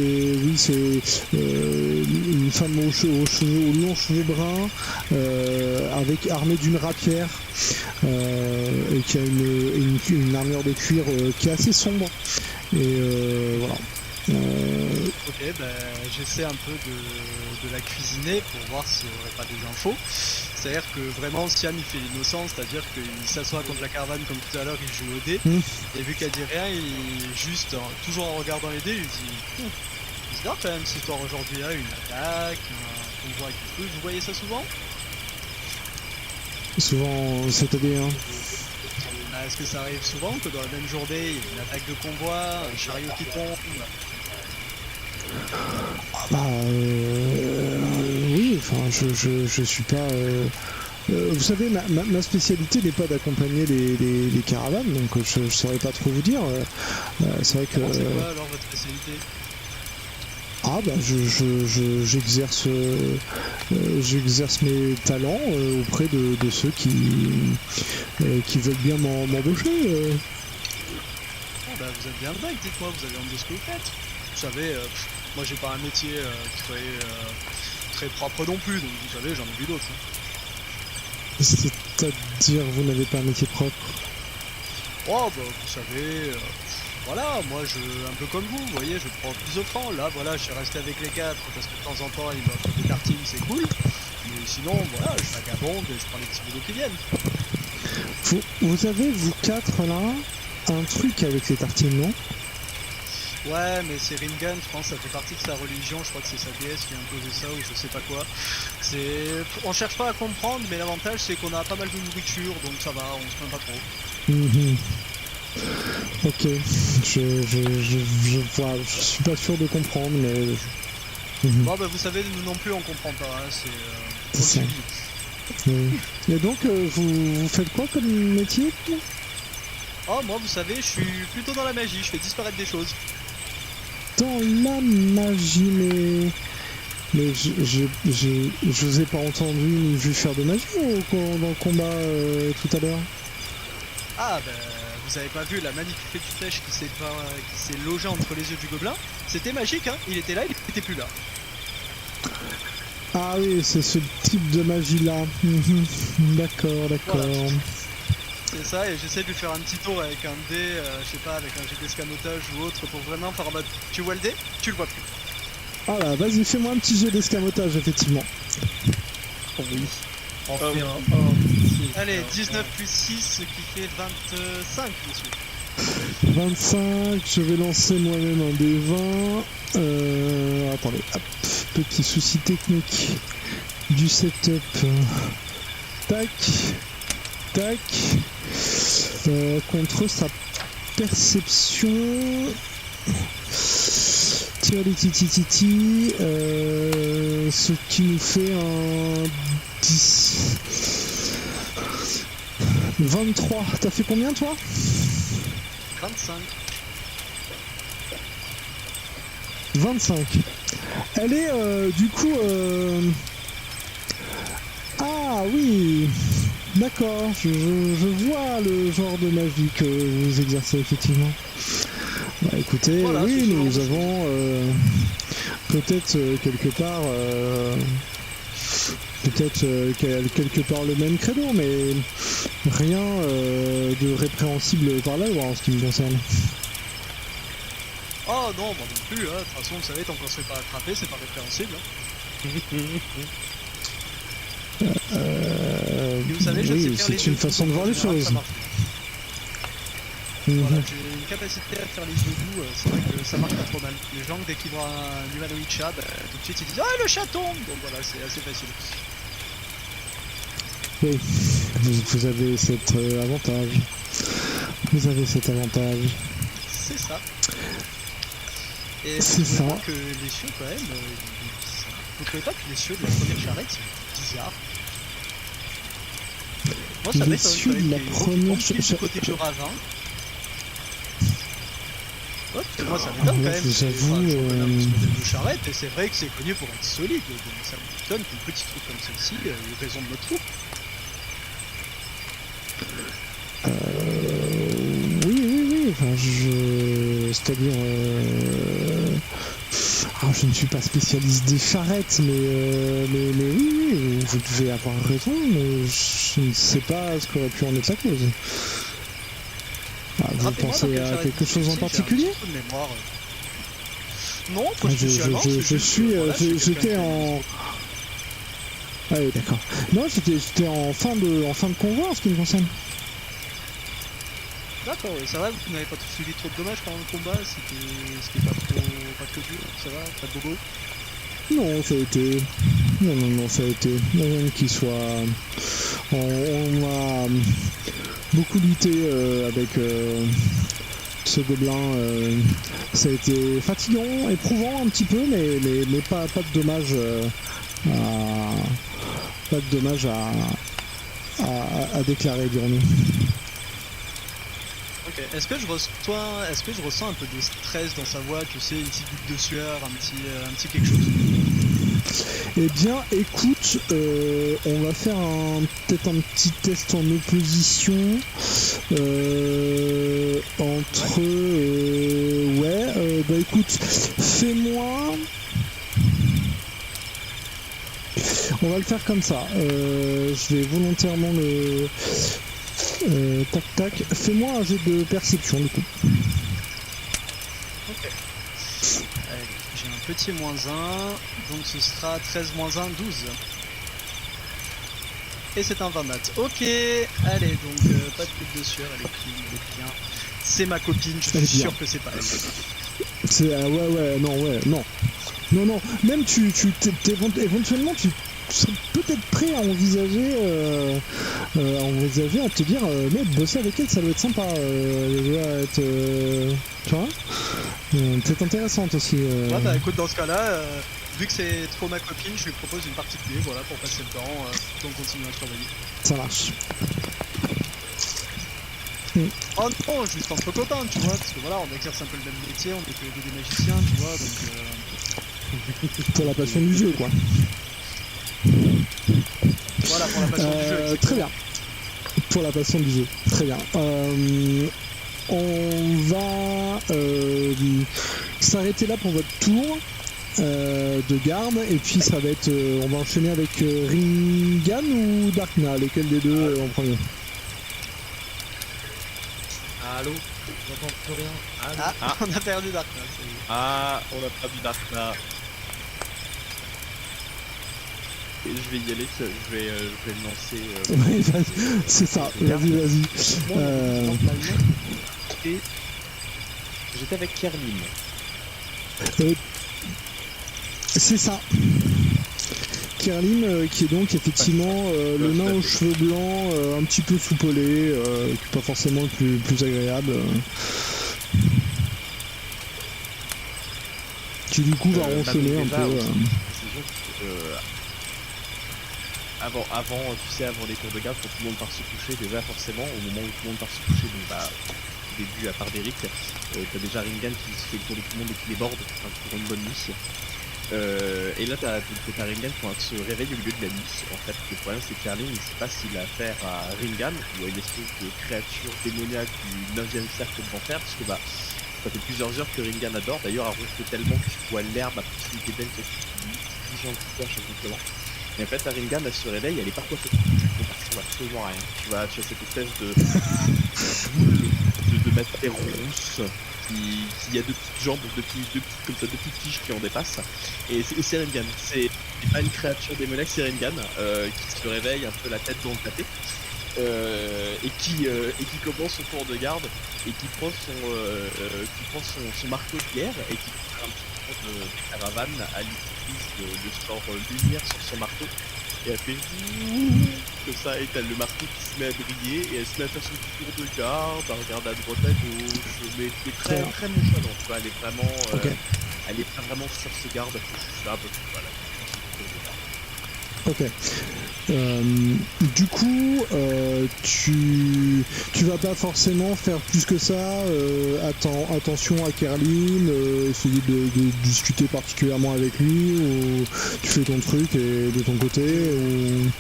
une femme aux longs cheveux bruns, armée d'une rapière et qui a une armure de cuir qui est assez sombre. Et voilà. Ok, j'essaie un peu de la cuisiner pour voir s'il n'y aurait pas des infos. C'est-à-dire que vraiment Siam il fait l'innocent, c'est-à-dire qu'il s'assoit contre la caravane comme tout à l'heure, il joue au dé, et vu qu'elle dit rien, toujours en regardant les dés, il dit bizarre quand même cette histoire aujourd'hui, hein, une attaque, un convoi avec des trucs, vous voyez ça souvent? Souvent, c'est-à-dire Est-ce que ça arrive souvent que dans la même journée, il y ait une attaque de convoi, un chariot qui tombe? oui, enfin, je suis pas. Vous savez, ma spécialité n'est pas d'accompagner les caravanes, donc je saurais pas trop vous dire. C'est vrai que. C'est quoi alors votre spécialité? Ah bah j'exerce mes talents auprès de ceux qui veulent bien m'embaucher. Ah bah vous êtes bien dingue, dites-moi, vous avez honte de ce que vous faites. Vous savez, moi j'ai pas un métier très propre non plus, donc vous savez, j'en ai vu d'autres. Hein. C'est-à-dire, vous n'avez pas un métier propre? Oh bah vous savez, voilà, moi un peu comme vous voyez, je prends plus offrant. Là voilà, je suis resté avec les 4 parce que de temps en temps ils m'offrent des tartines, c'est cool. Mais sinon voilà, je vagabonde et je prends les petits boulots qui viennent. Vous avez, vous 4 là, un truc avec les tartines, non? Ouais, mais c'est Ringan, je pense, ça fait partie de sa religion, je crois que c'est sa déesse qui a imposé ça ou je sais pas quoi. On cherche pas à comprendre, mais l'avantage c'est qu'on a pas mal de nourriture, donc ça va, on se plaint pas trop. Ok, je vois, je suis pas sûr de comprendre, mais... Bon bah vous savez, nous non plus on comprend pas, hein, C'est ça. Et donc, vous faites quoi comme métier? Oh, moi vous savez, je suis plutôt dans la magie, je fais disparaître des choses. Dans la magie, mais je vous ai pas entendu ni vu faire de magie dans le combat tout à l'heure. Ah bah vous avez pas vu la magnifique fétiche qui s'est logée entre les yeux du gobelin? C'était magique, hein, il était là, il était plus là. Ah oui, c'est ce type de magie là. D'accord. Voilà. C'est ça, et j'essaie de lui faire un petit tour avec un dé, je sais pas, avec un jet d'escamotage ou autre pour vraiment faire en mode tu vois le dé? Tu le vois plus. Ah là, vas-y, fais-moi un petit jet d'escamotage, effectivement. Oui. On fait un Allez, 19 plus 6, ce qui fait 25, monsieur. 25, je vais lancer moi-même un D20. Attendez, hop, petit souci technique du setup. Tac, tac. Contre sa perception. Tire les titi, ce qui nous fait un 10. 23. T'as fait combien toi? 25. 25. Elle est du coup... Ah oui. D'accord, je vois le genre de magie que vous exercez effectivement. Bah, écoutez, voilà, oui, nous avons peut-être quelque part quelque part le même credo, mais rien de répréhensible par la loi en ce qui me concerne. Oh non, moi non plus, hein. De toute façon, vous savez, tant qu'on se fait pas attraper, c'est pas répréhensible. Mais vous savez, je sais Oui, faire les c'est une deux façon de coups, voir les en général, choses. ça marche. Voilà, j'ai une capacité à faire les yeux doux, c'est vrai que ça marche pas trop mal. Les gens, dès qu'ils voient un humanoïde chat, bah, tout de suite ils disent ah le chat tombe. Donc voilà, c'est assez facile. Oui, vous avez cet avantage. Vous avez cet avantage. C'est ça. Et C'est je ça. vois que les cieux quand même, vous trouvez pas que les cieux de la première charrette sont bizarres? Moi ça Les m'étonne cieux de la première du charrette. côté du ravin. Ouais, parce que moi ça m'étonne quand même. J'avoue, Je connais un peu ce modèle de charrette et c'est vrai que c'est connu pour être solide. Donc ça m'étonne qu'une petite truc comme celle-ci ait eu raison de notre trou. Oui. Enfin, c'est-à-dire, je ne suis pas spécialiste des charrettes, mais oui, vous devez avoir raison, mais je ne sais pas ce qu'aurait pu en être la cause. Vous pensez à quelque chose en particulier? Non, pas spécialement. J'étais en... Ah oui, d'accord. Non, j'étais en fin de convoi en ce qui me concerne. D'accord, ça va, vous n'avez pas subi trop de dommages pendant le combat, c'était pas trop dur, ça va, pas de bobo? Non, ça a été... Non, ça a été... Rien qui soit... On a beaucoup lutté avec ce gobelin. Ça a été fatigant, éprouvant un petit peu, mais pas de dommages pas de dommages à déclarer, dirons-nous. Ok. Est-ce que je ressens un peu de stress dans sa voix, tu sais, une petite goutte de sueur, un petit quelque chose? Eh bien, écoute, on va faire peut-être un petit test en opposition entre... bah écoute, fais-moi... On va le faire comme ça. Je vais volontairement le... tac tac. Fais-moi un jet de perception du coup. Ok. Allez, j'ai un petit -1, donc ce sera 13 -1, 12. Et c'est un 20 nat. Ok, allez, donc pas de goutte de sueur, elle est clean, elle est bien. C'est ma copine, je Elle est suis bien. sûr que c'est pas elle. C'est non. Même éventuellement tu serais peut-être prêt à envisager à te dire mais bosser avec elle ça doit être sympa, elle doit être tu vois, peut-être intéressante aussi. Ouais, bah écoute, dans ce cas-là, vu que c'est trop ma copine, je lui propose une partie de clé, voilà, pour passer le temps, tout en continuant à surveiller. Ça marche. Oh non, juste entre copains, tu vois, parce que voilà, on exerce un peu le même métier, on est tous les deux des magiciens, tu vois, donc... Pour la passion du jeu quoi. Voilà, pour la passion du jeu, exactement. Très bien. Pour la passion du jeu. Très bien. On va s'arrêter là pour votre tour de garde et puis ça va être on va enchaîner avec Ringan ou Darkna, lequel des deux en premier? Allô? J'entends plus rien. Allô? Ah, on a perdu Darkna, ça y est. Ah, on a pas vu Darkna. Et je vais y aller, je vais me lancer. Oui, c'est ça. Vas-y. Et j'étais avec Kerlim. C'est ça. Kerlim, qui est donc effectivement le nain aux cheveux blancs, un petit peu soupolé, qui n'est pas forcément le plus agréable. Qui du coup va ronchonner un peu. C'est sûr que, avant, tu sais, avant les tours de garde, quand tout le monde part se coucher, déjà forcément, au moment où tout le monde part se coucher, donc bah, au début, à part d'Eric, t'as déjà Ringan qui se fait le tour de tout le monde et qui les borde pour une bonne nuit. Et là, t'as Ringan qui se réveille au milieu de la nuit. En fait, le problème, c'est que Kerlim, il sait pas s'il a affaire à Ringan ou à une espèce de créature démoniaque du 9e cercle de l'enfer, parce que bah, ça fait plusieurs heures que Ringan adore. D'ailleurs, elle ronfle tellement que tu vois l'herbe à proximité d'elle qui est gentille à chaque moment. Et en fait, la Ringan, elle se réveille, elle est pas coiffée. Donc, ça ressemble absolument à rien. Tu as cette espèce de matière rousse qui a deux petites jambes, deux petites tiges qui en dépassent. Et c'est Ringan. C'est pas une créature démoniaque, c'est Ringan qui se réveille un peu la tête dans le pâté. Et qui commence son tour de garde et qui prend son marteau de guerre et qui fait un petit tour de caravane à l'utilise de sort lumière sur son marteau et elle fait comme ça et t'as le marteau qui se met à briller et elle se met à faire son petit tour de garde, elle regarde à droite à gauche, mais très très nonchalante, tu vois, elle est vraiment elle est pas vraiment sur ses gardes, elle fait juste un peu voilà. Ok. Du coup, tu vas pas forcément faire plus que ça. Attention à Kerlim, essayer de discuter particulièrement avec lui, ou tu fais ton truc et de ton côté, ou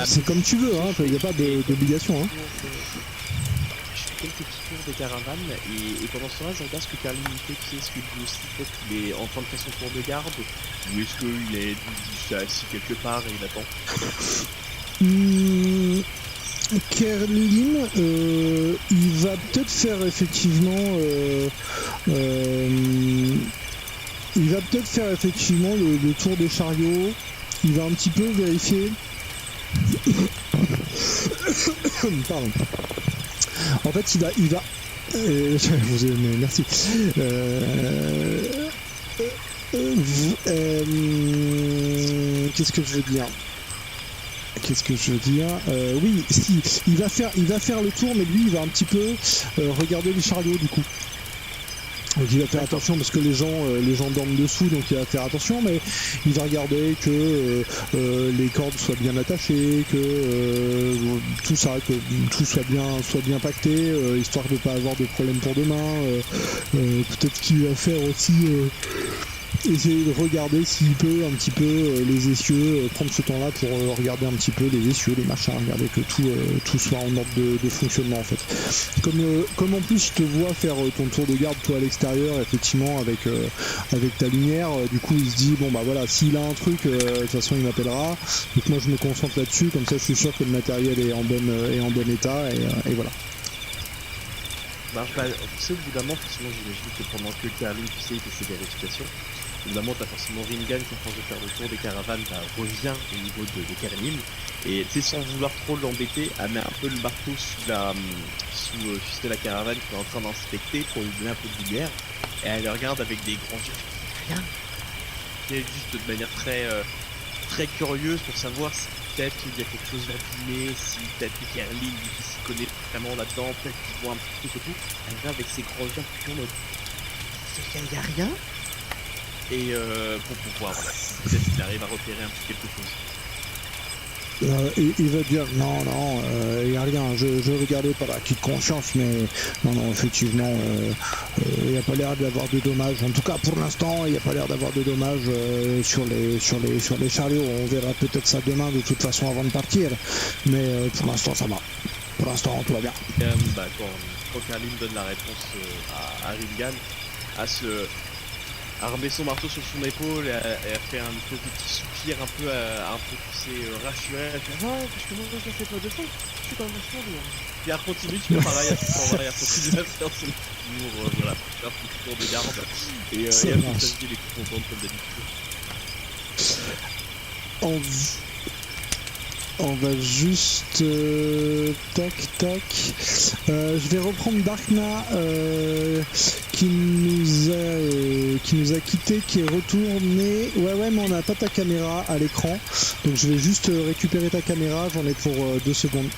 c'est comme tu veux. Il n'y a pas d'obligation. Hein. Je fais quelques petits tours de caravane et pendant ce temps-là, je regarde ce que Kerlim fait, est-ce que lui aussi peut-être qu'il est en train de faire son tour de garde, ou est-ce qu'il est assis quelque part et il attend. Kerlim, il va peut-être faire effectivement le tour des chariots. Il va un petit peu vérifier. Pardon. En fait, il va. Je vous ai, merci. Qu'est-ce que je veux dire? Oui, si, il va faire le tour, mais lui, il va un petit peu regarder les chariots du coup. Donc il va faire attention parce que les gens dorment dessous, donc il va faire attention, mais il va regarder que les cordes soient bien attachées, que tout ça, que tout soit bien pacté, histoire de pas avoir de problème pour demain. Peut-être qu'il va faire aussi essayer de regarder s'il peut un petit peu les essieux, prendre ce temps-là pour regarder un petit peu les essieux, les machins, regarder que tout soit en ordre de fonctionnement en fait. Comme en plus je te vois faire ton tour de garde toi à l'extérieur, effectivement avec ta lumière, du coup il se dit bon bah voilà, s'il a un truc, de toute façon il m'appellera. Donc moi je me concentre là-dessus, comme ça je suis sûr que le matériel est en bon état et voilà. Bah, tu sais, au bout d'un moment, forcément, j'imagine que pendant que Karlin, tu sais, il fait ses vérifications, évidemment, t'as forcément Ringan qui, à force de faire le tour des caravanes, revient au niveau de Karlin, et tu sais, sans vouloir trop l'embêter, elle met un peu le marteau sous la caravane qui est en train d'inspecter pour lui donner un peu de lumière, et elle le regarde avec des grands yeux, rien. Et juste de manière très curieuse pour savoir si peut-être il y a quelque chose d'abîmé, si peut-être que Karlin, qui s'y connaît vraiment là-dedans, peut-être qu'il voit un petit truc et tout, elle vient avec ses gros yeux en mode il y a rien. Et pour pouvoir, voilà, peut-être qu'il arrive à repérer un petit quelque chose. Il va dire non, il n'y a rien, je regardais par acquis de conscience, mais non, effectivement, il n'y a pas l'air d'avoir de dommages. En tout cas, pour l'instant, il n'y a pas l'air d'avoir de dommages sur les chariots. On verra peut-être ça demain, de toute façon, avant de partir. Mais pour l'instant, ça va. Pour l'instant, tout va bien. Quand Karlin donne la réponse à Ringan, a remet son marteau sur son épaule et a fait un petit soupir un peu rassuré. Elle fait non, parce que moi je fais pas de faute, je suis dans le vachement bien. Puis elle continue, tu fais pareil, elle continue à faire son tour, voilà, faire son tour de garde. Et elle est contente comme d'habitude. On va juste tac. Je vais reprendre Darkna qui nous a quitté, qui est retourné. Ouais, mais on n'a pas ta caméra à l'écran, donc je vais juste récupérer ta caméra. J'en ai pour 2 secondes.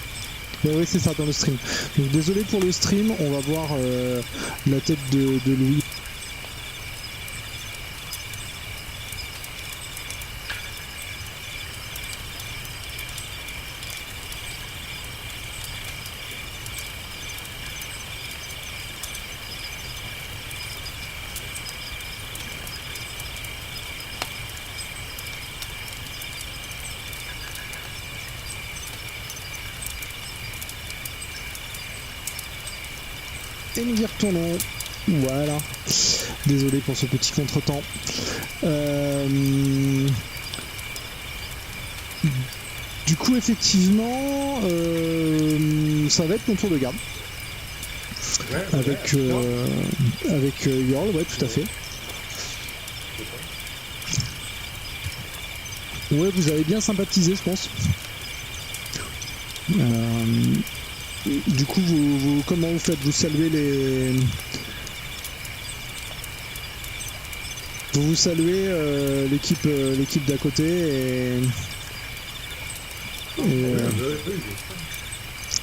Ouais, c'est ça, dans le stream. Donc désolé pour le stream, on va voir la tête de Louis. Et nous y retournons. Voilà. Désolé pour ce petit contretemps. Du coup, effectivement, ça va être ton tour de garde. Ouais, avec Yorl, ouais, tout à fait. Ouais, vous avez bien sympathisé, je pense. Du coup, vous comment vous faites? Vous saluez les... Vous saluez l'équipe d'à côté et...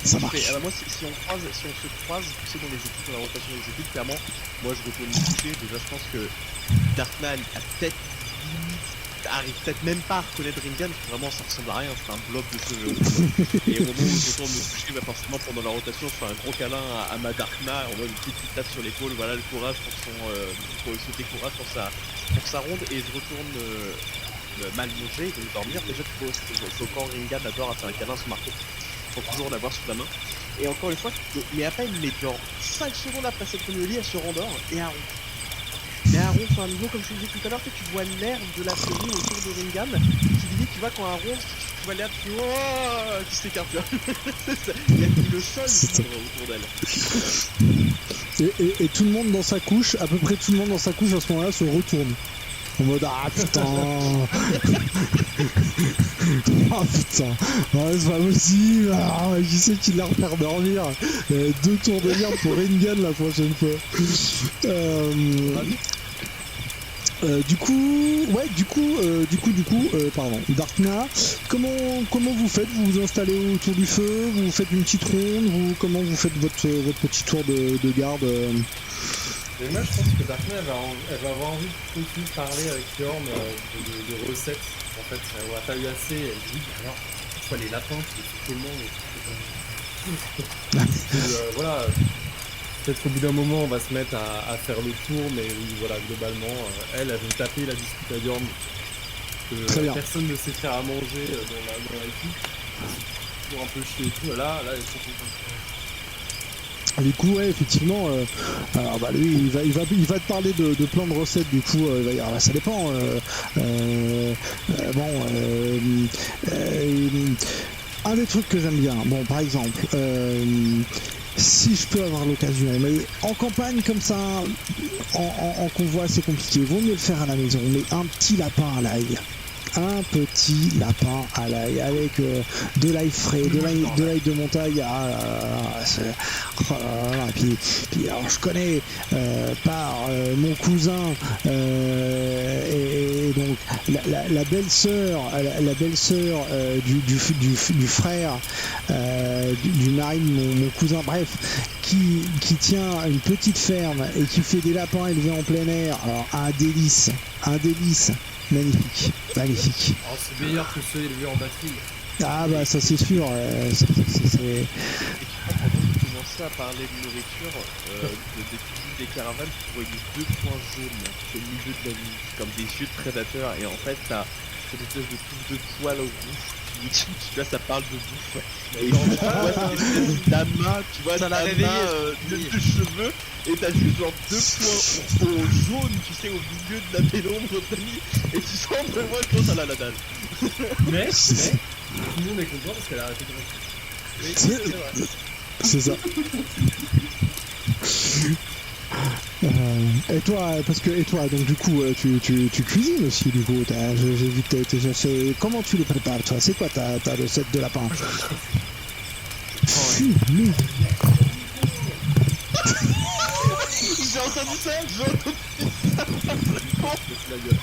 Ça marche. Moi, si on se croise, tu sais, dans les équipes, dans la rotation des équipes, clairement, moi je retourne me coucher. Déjà, je pense que Darkman arrive peut-être même pas à reconnaître Ringan, parce que vraiment ça ressemble à rien, c'est un bloc de cheveux. Et au moment où je retourne me coucher, forcément pendant la rotation, je fais un gros câlin à ma Darkna, on a une petite tape sur l'épaule, voilà le courage pour lui souhaiter courage pour sa ronde, et je retourne mal manger, donc dormir. Déjà, quand Ringan adore à faire un câlin sur marteau, faut toujours l'avoir sous la main. Et encore une fois, mais à peine, mais genre 5 secondes après cette lit, elle se rendort et elle ronde. Mais un rond sur un niveau, comme je te disais tout à l'heure, tu vois l'air de la série autour de Ringan, qui dit, tu vois, quand un rond, tu vois l'air qui s'écarte. Il y a le sol autour d'elle. Et tout le monde dans sa couche, à peu près tout le monde dans sa couche à ce moment-là se retourne. En mode ah putain. Ah putain, c'est pas possible. Qui c'est qui l'a refaire dormir? 2 tours de garde pour Ringan la prochaine fois. Pardon. Darkna, comment vous faites? Vous vous installez autour du feu? Vous faites une petite ronde? Comment vous faites votre petit tour de garde? Mais moi, je pense que Daphné, elle va avoir envie de continuer de parler avec Yorm de recettes. En fait, elle n'aura pas eu assez. Elle dit, alors, tu vois, les lapins, tu les fais comment voilà. Peut-être qu'au bout d'un moment, on va se mettre à faire le tour, mais oui, voilà, globalement, elle veut taper la dispute à Yorm. Très bien. Personne ne sait faire à manger dans l'équipe. C'est toujours un peu chier et tout. Là, ils sont contents. Du coup, ouais, effectivement, alors, bah, lui, il va te parler de plein de recettes. Du coup, il va dire, ah, bah, ça dépend. Un des trucs que j'aime bien, bon, par exemple, si je peux avoir l'occasion, mais en campagne comme ça, en convoi, c'est compliqué. Vaut mieux le faire à la maison, mais un petit lapin à l'ail. Un petit lapin à l'ail avec de l'ail frais, de l'ail de montagne. Puis alors je connais par mon cousin et donc la belle-sœur du frère du mari de mon cousin, bref, qui tient une petite ferme et qui fait des lapins élevés en plein air. Alors un délice. Magnifique. Alors, c'est meilleur que ceux élevés en batterie. Ah bah ça c'est sûr. Et tu vois, quand vous commencez à parler de nourriture, des cuisines des caravanes, tu vois les 2 points jaunes au milieu de la nuit, comme des yeux de prédateurs, et en fait, t'as cette espèce de touffe de poils au bout. Tu vois, ça parle de bouffe. Et tu vois, c'est une espèce d'amas, tu vois, Ça l'a d'amas, réveillé. de cheveux, et t'as juste genre 2 points au jaune, tu sais, au milieu de la pénombre de la nuit, et tu sens vraiment que ça la dalle. Mais tout le monde est content parce qu'elle a arrêté de rester. Oui, c'est vrai. C'est ça. Et toi, donc du coup, tu cuisines aussi, du coup. J'ai vu que t'as été chercher. Comment tu les prépares, toi? C'est quoi ta recette de lapin? Fumé. J'ai entendu ça, La gueule.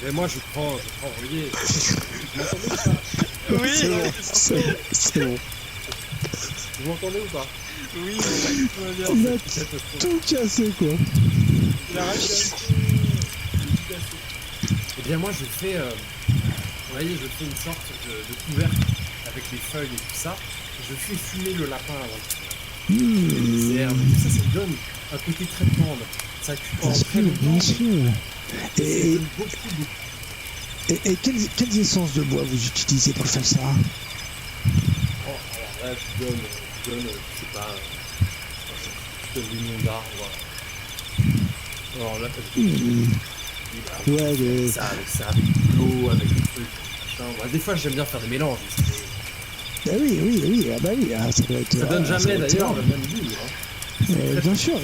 Mais moi, je prends, vous voyez. Vous m'entendez ou pas? Oui, C'est bon, c'est bon. Vous m'entendez ou pas? oui, Il a tout cassé, quoi. Eh bien, moi, je fais, vous voyez, je fais une sorte de couvercle avec les feuilles et tout ça. Je fais fumer le lapin avant. Les herbes, ça donne un côté très tendre. Ça cuit pendant très longtemps. Bien sûr. Ça Et, donne beaucoup. et quelles essences de bois vous utilisez pour faire ça? Oh, alors là, je donne, je sais pas, je donne des noms d'arbres. Alors là, Ouais, mais... ça avec de l'eau, avec des trucs, machin. Bah, des fois, j'aime bien faire des mélanges. Ah oui, ah bah oui, ça doit être... Ça donne ça jamais doit être d'ailleurs énorme. le même goût. Hein. Bien sûr.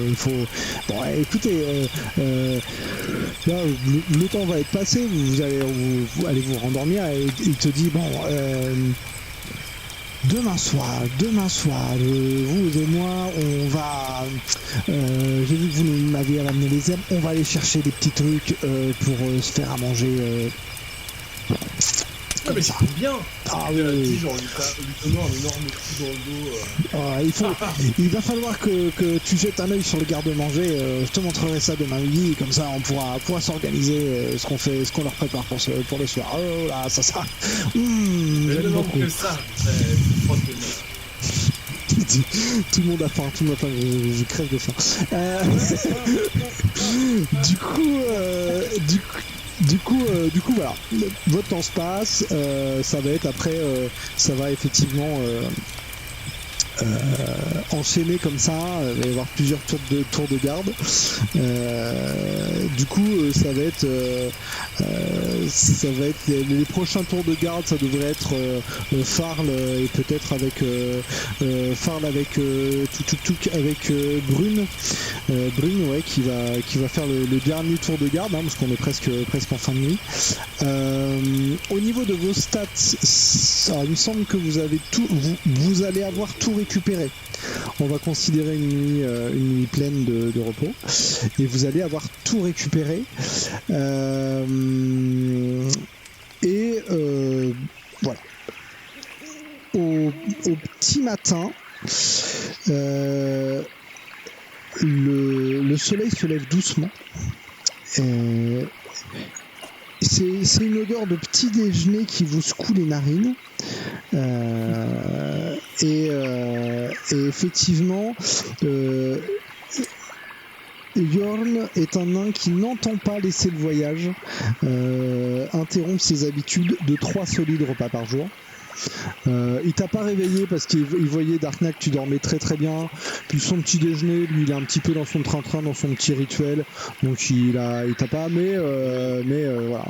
Il faut. Bon, écoutez, là, le temps va être passé. Vous allez vous rendormir et il te dit bon. Demain soir, vous et moi, on va. J'ai vu que vous m'aviez ramené les herbes. On va aller chercher des petits trucs pour se faire à manger. Ah, mais ça. c'est bien. Ah Il oui. genre lui donnant un énorme coup dans le dos. Il va falloir que tu jettes un œil sur le garde-manger. Je te montrerai ça demain midi, comme ça on pourra s'organiser ce qu'on leur prépare pour le soir. Oh là, ça. Je ne J'aime demande beaucoup. que ça. C'est trop bien. Tout le monde a faim, je crève de faim. Du coup, voilà. Votre temps se passe. Ça va être après. Ça va effectivement enchaîner comme ça. Il va y avoir plusieurs tours de garde. Du coup, ça va être les prochains tours de garde. Ça devrait être Farl et peut-être avec avec Brune. Brune, ouais, qui va faire le dernier tour de garde, hein, parce qu'on est presque en fin de nuit. Au niveau de vos stats, il me semble que vous avez vous allez avoir tout récupéré. On va considérer une nuit pleine de repos et vous allez avoir tout récupéré. Voilà. Au petit matin, le soleil se lève doucement. C'est une odeur de petit déjeuner qui vous secoue les narines. Et effectivement, Yorn est un nain qui n'entend pas laisser le voyage interrompre ses habitudes de 3 solides repas par jour. Il t'a pas réveillé parce qu'il voyait Darkna que tu dormais très très bien, puis son petit déjeuner, lui il est un petit peu dans son train-train, dans son petit rituel, donc il t'a pas, mais voilà,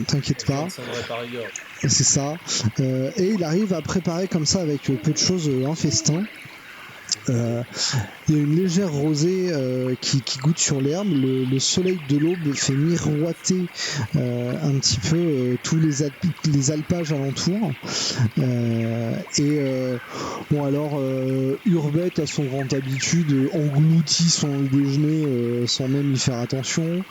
t'inquiète pas, c'est ça. Et il arrive à préparer comme ça avec peu de choses un festin. Il y a une légère rosée qui goûte sur l'herbe. Le soleil de l'aube fait miroiter un petit peu tous les alpages alentours. Bon alors, Urbet, à son grande habitude, engloutit son déjeuner sans même y faire attention.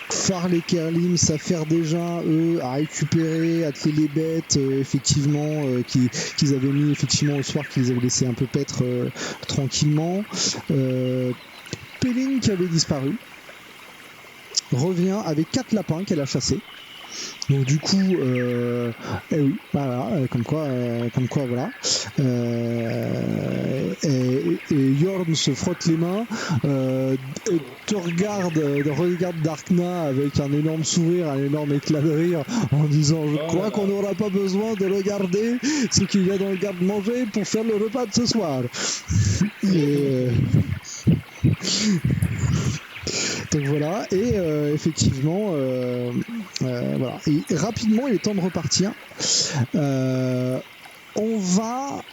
Farl et Kerlim s'affairent déjà eux à récupérer, atteler les bêtes effectivement qu'ils avaient mis effectivement au soir, qu'ils avaient laissé un peu paître tranquillement. Péline, qui avait disparu, revient avec 4 lapins qu'elle a chassés. Donc du coup, oui, voilà, comme quoi, voilà. Et Yorn se frotte les mains, te regarde Darkna avec un énorme sourire, un énorme éclat de rire, en disant je crois qu'on n'aura pas besoin de regarder ce qu'il y a dans le garde-manger pour faire le repas de ce soir. Donc voilà, et effectivement, voilà. Et rapidement, il est temps de repartir. On va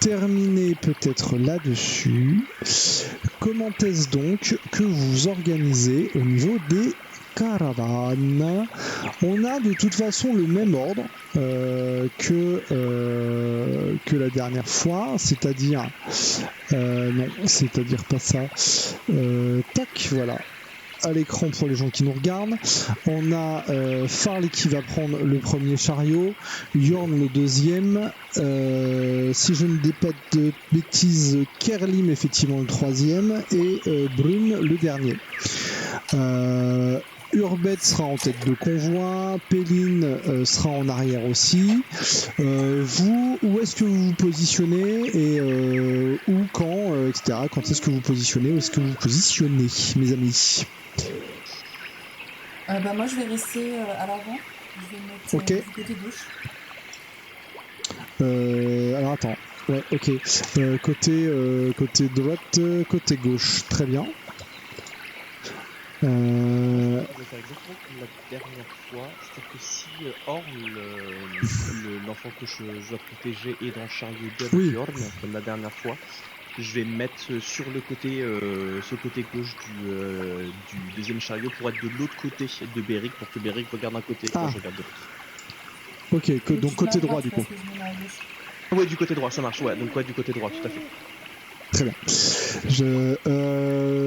terminer peut-être là-dessus. Comment est-ce donc que vous organisez au niveau des caravanes? On a de toute façon le même ordre que la dernière fois, c'est-à-dire non, c'est-à-dire pas ça. Tac, voilà. À l'écran pour les gens qui nous regardent, on a Farl qui va prendre le premier chariot, Yorn le deuxième, si je ne dis pas de bêtises, Kerlim effectivement le troisième et Brune le dernier. Urbet sera en tête de convoi, Péline sera en arrière aussi. Vous, où est-ce que vous vous positionnez et où, quand, etc. Quand est-ce que vous positionnez, où est-ce que vous positionnez, mes amis? Moi je vais rester à l'avant, je vais me mettre du côté gauche. Alors attends, ouais, ok. Côté droite, côté gauche, très bien. On va faire exactement comme la dernière fois, c'est-à-dire que si l'enfant que je dois protéger est dans le chariot de Bjorn, comme la dernière fois, je vais me mettre sur le côté, ce côté gauche du deuxième chariot pour être de l'autre côté de Beric, pour que Beric regarde un côté et moi je regarde de l'autre. Ok, donc côté droit du coup. Ouais, du côté droit, ça marche, ouais, donc ouais, du côté droit, tout à fait. Très bien.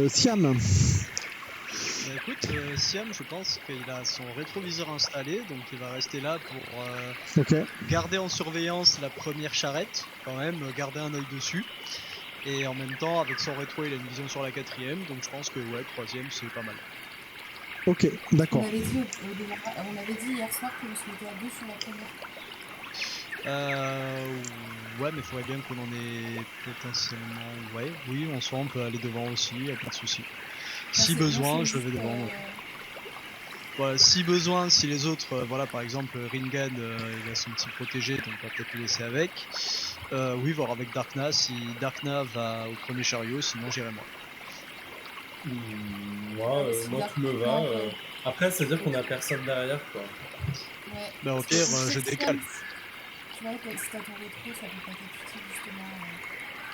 Siam. Écoute, Siam, je pense qu'il a son rétroviseur installé, donc il va rester là pour garder en surveillance la première charrette, quand même, garder un œil dessus. Et en même temps, avec son rétro, il a une vision sur la quatrième, donc je pense que ouais, troisième, c'est pas mal. Ok, d'accord. On avait dit hier soir qu'on se mettait à 2 sur la première. Ouais, mais il faudrait bien qu'on en ait potentiellement... Ouais, oui, en soi, on peut aller devant aussi, y a pas de souci. Si besoin, je vais devant. Voilà, si besoin, si les autres, voilà, par exemple, Ringan, il a son petit protégé, donc on va peut-être le laisser avec. Oui, voir avec Darkna, si Darkna va au premier chariot, sinon j'irai moi. Moi, tout me va. Après, c'est-à-dire qu'on a personne derrière, quoi. Ouais. Bah au pire, je décale. Tu vois, si t'as ton rétro, ça peut pas être utile, justement.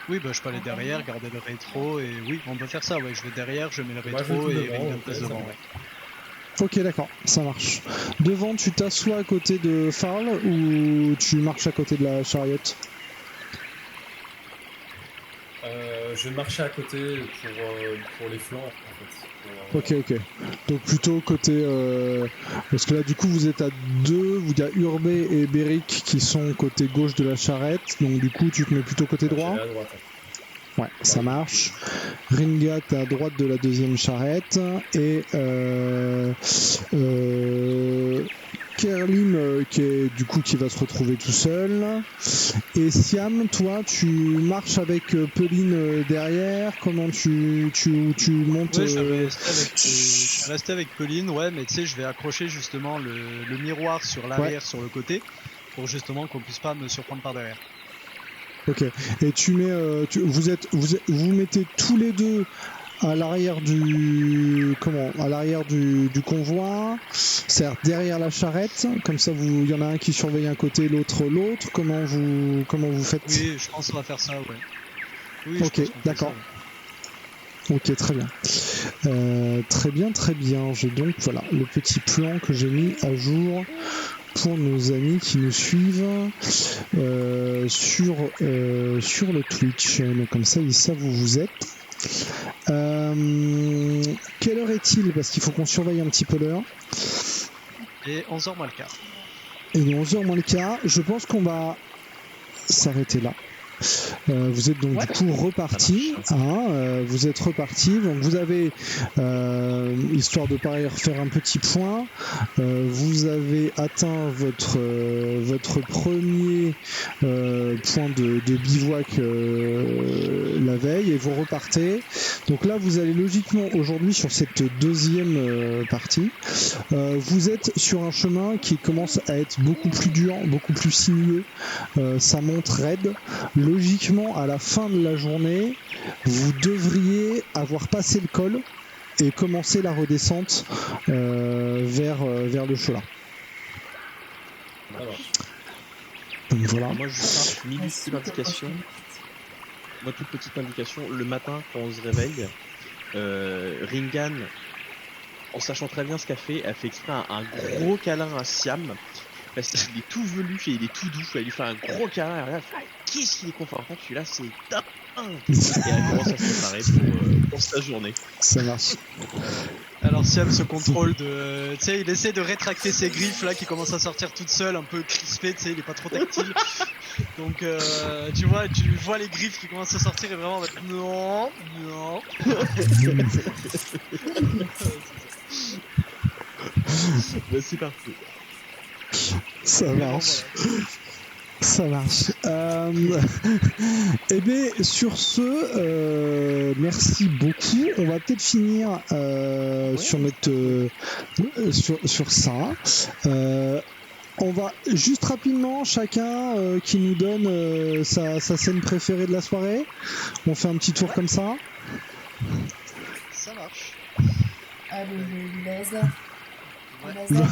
Oui, bah je peux aller derrière, garder le rétro, et oui, on peut faire ça, ouais, je vais derrière, je mets le rétro et Ringan passe devant, ouais. Ok, d'accord, ça marche. Devant, tu t'assois à côté de Farl ou tu marches à côté de la chariot? Je vais marcher à côté pour les flancs, en fait. Ok. Donc plutôt côté... parce que là du coup vous êtes à 2, il y a Urbé et Beric qui sont côté gauche de la charrette, donc du coup tu te mets plutôt côté droit. À droite. Ouais, ça marche. Ringa, t'es à droite de la deuxième charrette. Et Kerlim qui va se retrouver tout seul. Et Siam, toi, tu marches avec Pauline derrière. Comment tu montes Ouais, je vais rester avec Pauline, ouais, mais tu sais, je vais accrocher justement le miroir sur l'arrière, sur le côté, pour justement qu'on puisse pas me surprendre par derrière. Ok. Et tu mets, vous mettez tous les deux à l'arrière du convoi, c'est-à-dire derrière la charrette. Comme ça, il y en a un qui surveille un côté, l'autre. Comment vous faites? Oui, je pense qu'on va faire ça, ouais. Oui, je ok, pense qu'on fait d'accord. ça, ouais. Ok, très bien. Très bien. J'ai donc le petit plan que j'ai mis à jour pour nos amis qui nous suivent sur le Twitch. Donc comme ça, ils savent où vous êtes. Quelle heure est-il? Parce qu'il faut qu'on surveille un petit peu l'heure. Et 11h moins le quart. Et 11h moins le quart. Je pense qu'on va s'arrêter là. Vous êtes donc du coup reparti. Vous êtes reparti. Donc vous avez, histoire de pas refaire un petit point, vous avez atteint votre premier point de bivouac la veille et vous repartez. Donc là vous allez logiquement aujourd'hui sur cette deuxième partie. Vous êtes sur un chemin qui commence à être beaucoup plus dur, beaucoup plus sinueux. Ça monte raide. Logiquement, à la fin de la journée, vous devriez avoir passé le col et commencer la redescente vers le Cholat. Donc voilà. Moi, juste une minuscule indication. Moi, toute petite indication. Le matin, quand on se réveille, Ringan, en sachant très bien ce qu'elle fait, elle fait exprès un gros câlin à Siam. Parce qu'il est tout velu et il est tout doux. Elle lui fait un gros câlin et regarde, qu'est-ce qu'il est confortable, celui-là, c'est dingue. Et elle commence à se préparer pour sa journée. Ça marche. Alors Siam se contrôle de... Tu sais, il essaie de rétracter ses griffes là qui commencent à sortir toutes seules, un peu crispées, tu sais, il est pas trop tactile. Donc tu vois les griffes qui commencent à sortir et vraiment en fait, non. Bah, c'est parti. Ça marche. Ça marche. Eh bien, sur ce, merci beaucoup. On va peut-être finir sur notre sur ça. On va juste rapidement chacun qui nous donne sa scène préférée de la soirée. On fait un petit tour comme ça. Ça marche. Ah, le laser. Le laser.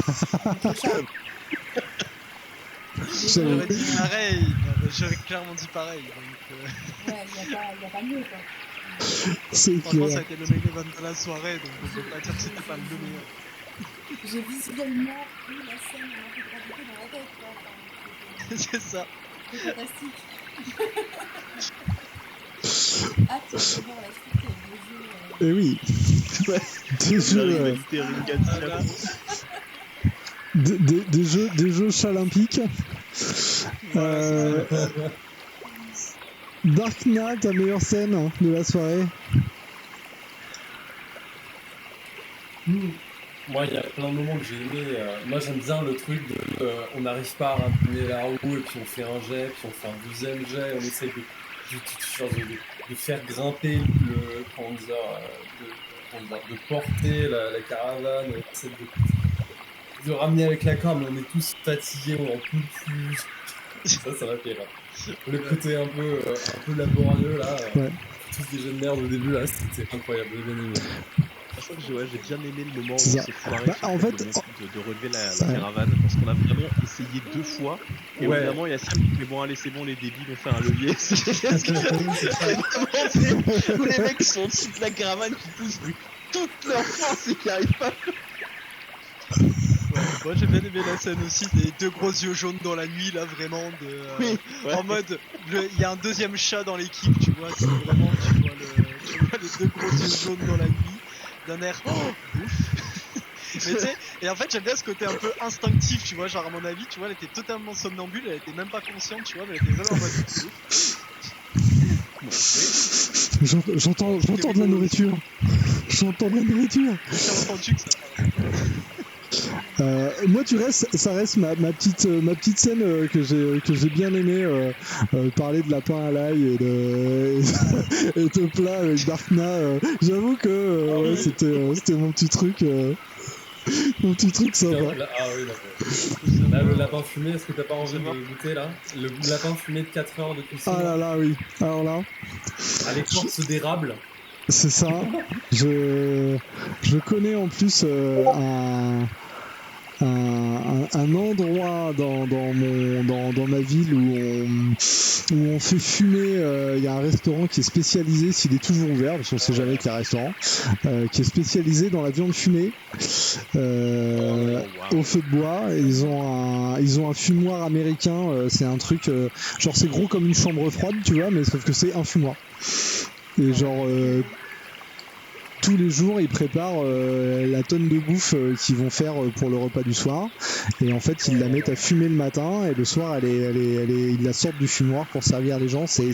J'aurais dit pareil, j'aurais clairement dit pareil. Donc, ouais, il n'y a pas mieux quoi. C'est franchement, clair. ça a été le main event de la soirée, donc on peut pas dire que c'était pas le meilleur. J'ai visuellement eu la scène en intégralité dans la tête quoi. Enfin, C'est ça. c'est fantastique. Hâte de voir la suite des jeux. Et oui. Des jeux. Des jeux chalympiques. Darkna, ta meilleure scène de la soirée? Moi, il y a plein de moments que j'ai aimé. Moi, j'aime bien le truc de on n'arrive pas à ramener la roue et puis on fait un jet, puis on fait un deuxième jet, on essaie de faire grimper de porter la caravane, on essaie de ramener avec la corde, mais on est tous fatigués, on en peut plus. Ça m'a fait rire. Le côté un peu laborieux là, tous des jeux de merde au début là, c'était incroyable, j'ai bien aimé. Je crois que j'ai bien aimé le moment où on C'est ça. s'est foiré En fait, de relever la caravane, parce qu'on a vraiment essayé 2 fois, et évidemment il y a Sam qui fait bon allez c'est bon les débiles on fait un levier. Où les mecs sont au-dessus de la caravane qui poussent toute leur force et qui arrivent pas. Moi j'ai bien aimé la scène aussi des 2 gros yeux jaunes dans la nuit là vraiment en mode il y a un deuxième chat dans l'équipe tu vois c'est vraiment tu vois les 2 gros yeux jaunes dans la nuit d'un air ouf Mais tu sais, et en fait, j'aime bien ce côté un peu instinctif, tu vois. Genre, à mon avis, tu vois, elle était totalement somnambule, elle était même pas consciente, tu vois, mais elle était vraiment en mode. J'entends de la nourriture. J'entends de la nourriture. J'ai entendu que ça. Moi, ça reste ma petite scène que j'ai bien aimé parler de lapin à l'ail et de plat avec Darkna. J'avoue que ouais, c'était mon petit truc. Mon petit truc sympa. Ah oui, d'accord. Là, le lapin fumé, est-ce que t'as pas envie de goûter là? Le lapin fumé de 4 heures de cuisson. Ah là là, oui. Alors là. À l'écorce d'érable. C'est ça. Je connais en plus un endroit dans ma ville où on fait fumer. Il y a un restaurant qui est spécialisé, s'il est toujours ouvert, parce qu'on sait jamais qu'il y a un restaurant, qui est spécialisé dans la viande fumée au feu de bois. Et ils ont un fumoir américain. C'est un truc genre c'est gros comme une chambre froide, tu vois, mais sauf que c'est un fumoir. Et genre tous les jours, ils préparent la tonne de bouffe qu'ils vont faire pour le repas du soir. Et en fait, ils la mettent à fumer le matin et le soir, ils la sortent du fumoir pour servir les gens. C'est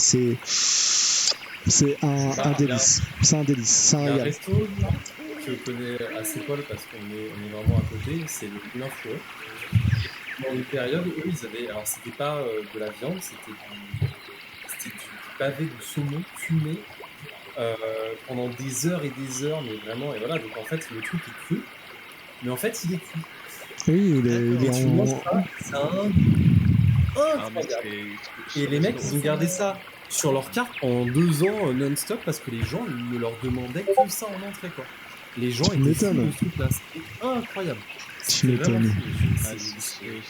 un délice. C'est un délice. C'est un Il y a un régal. resto que je connais assez Paul parce qu'on est vraiment à côté, c'est le Moulin Fouet. Dans une période où ils avaient, alors c'était pas de la viande, c'était du pavé de saumon fumé pendant des heures, mais vraiment, et voilà, donc en fait le truc est cru, mais en fait il est cuit. Oui, il Et est tu manges ça, c'est incroyable. Et les mecs, ils ont gardé ça sur leur carte pendant 2 ans non-stop parce que les gens ne leur demandaient que ça en entrée, quoi. Les gens Tu étaient fous m'étonnes. de ce truc-là, c'était incroyable. Tu C'était vraiment m'étonnes. fou. Ah,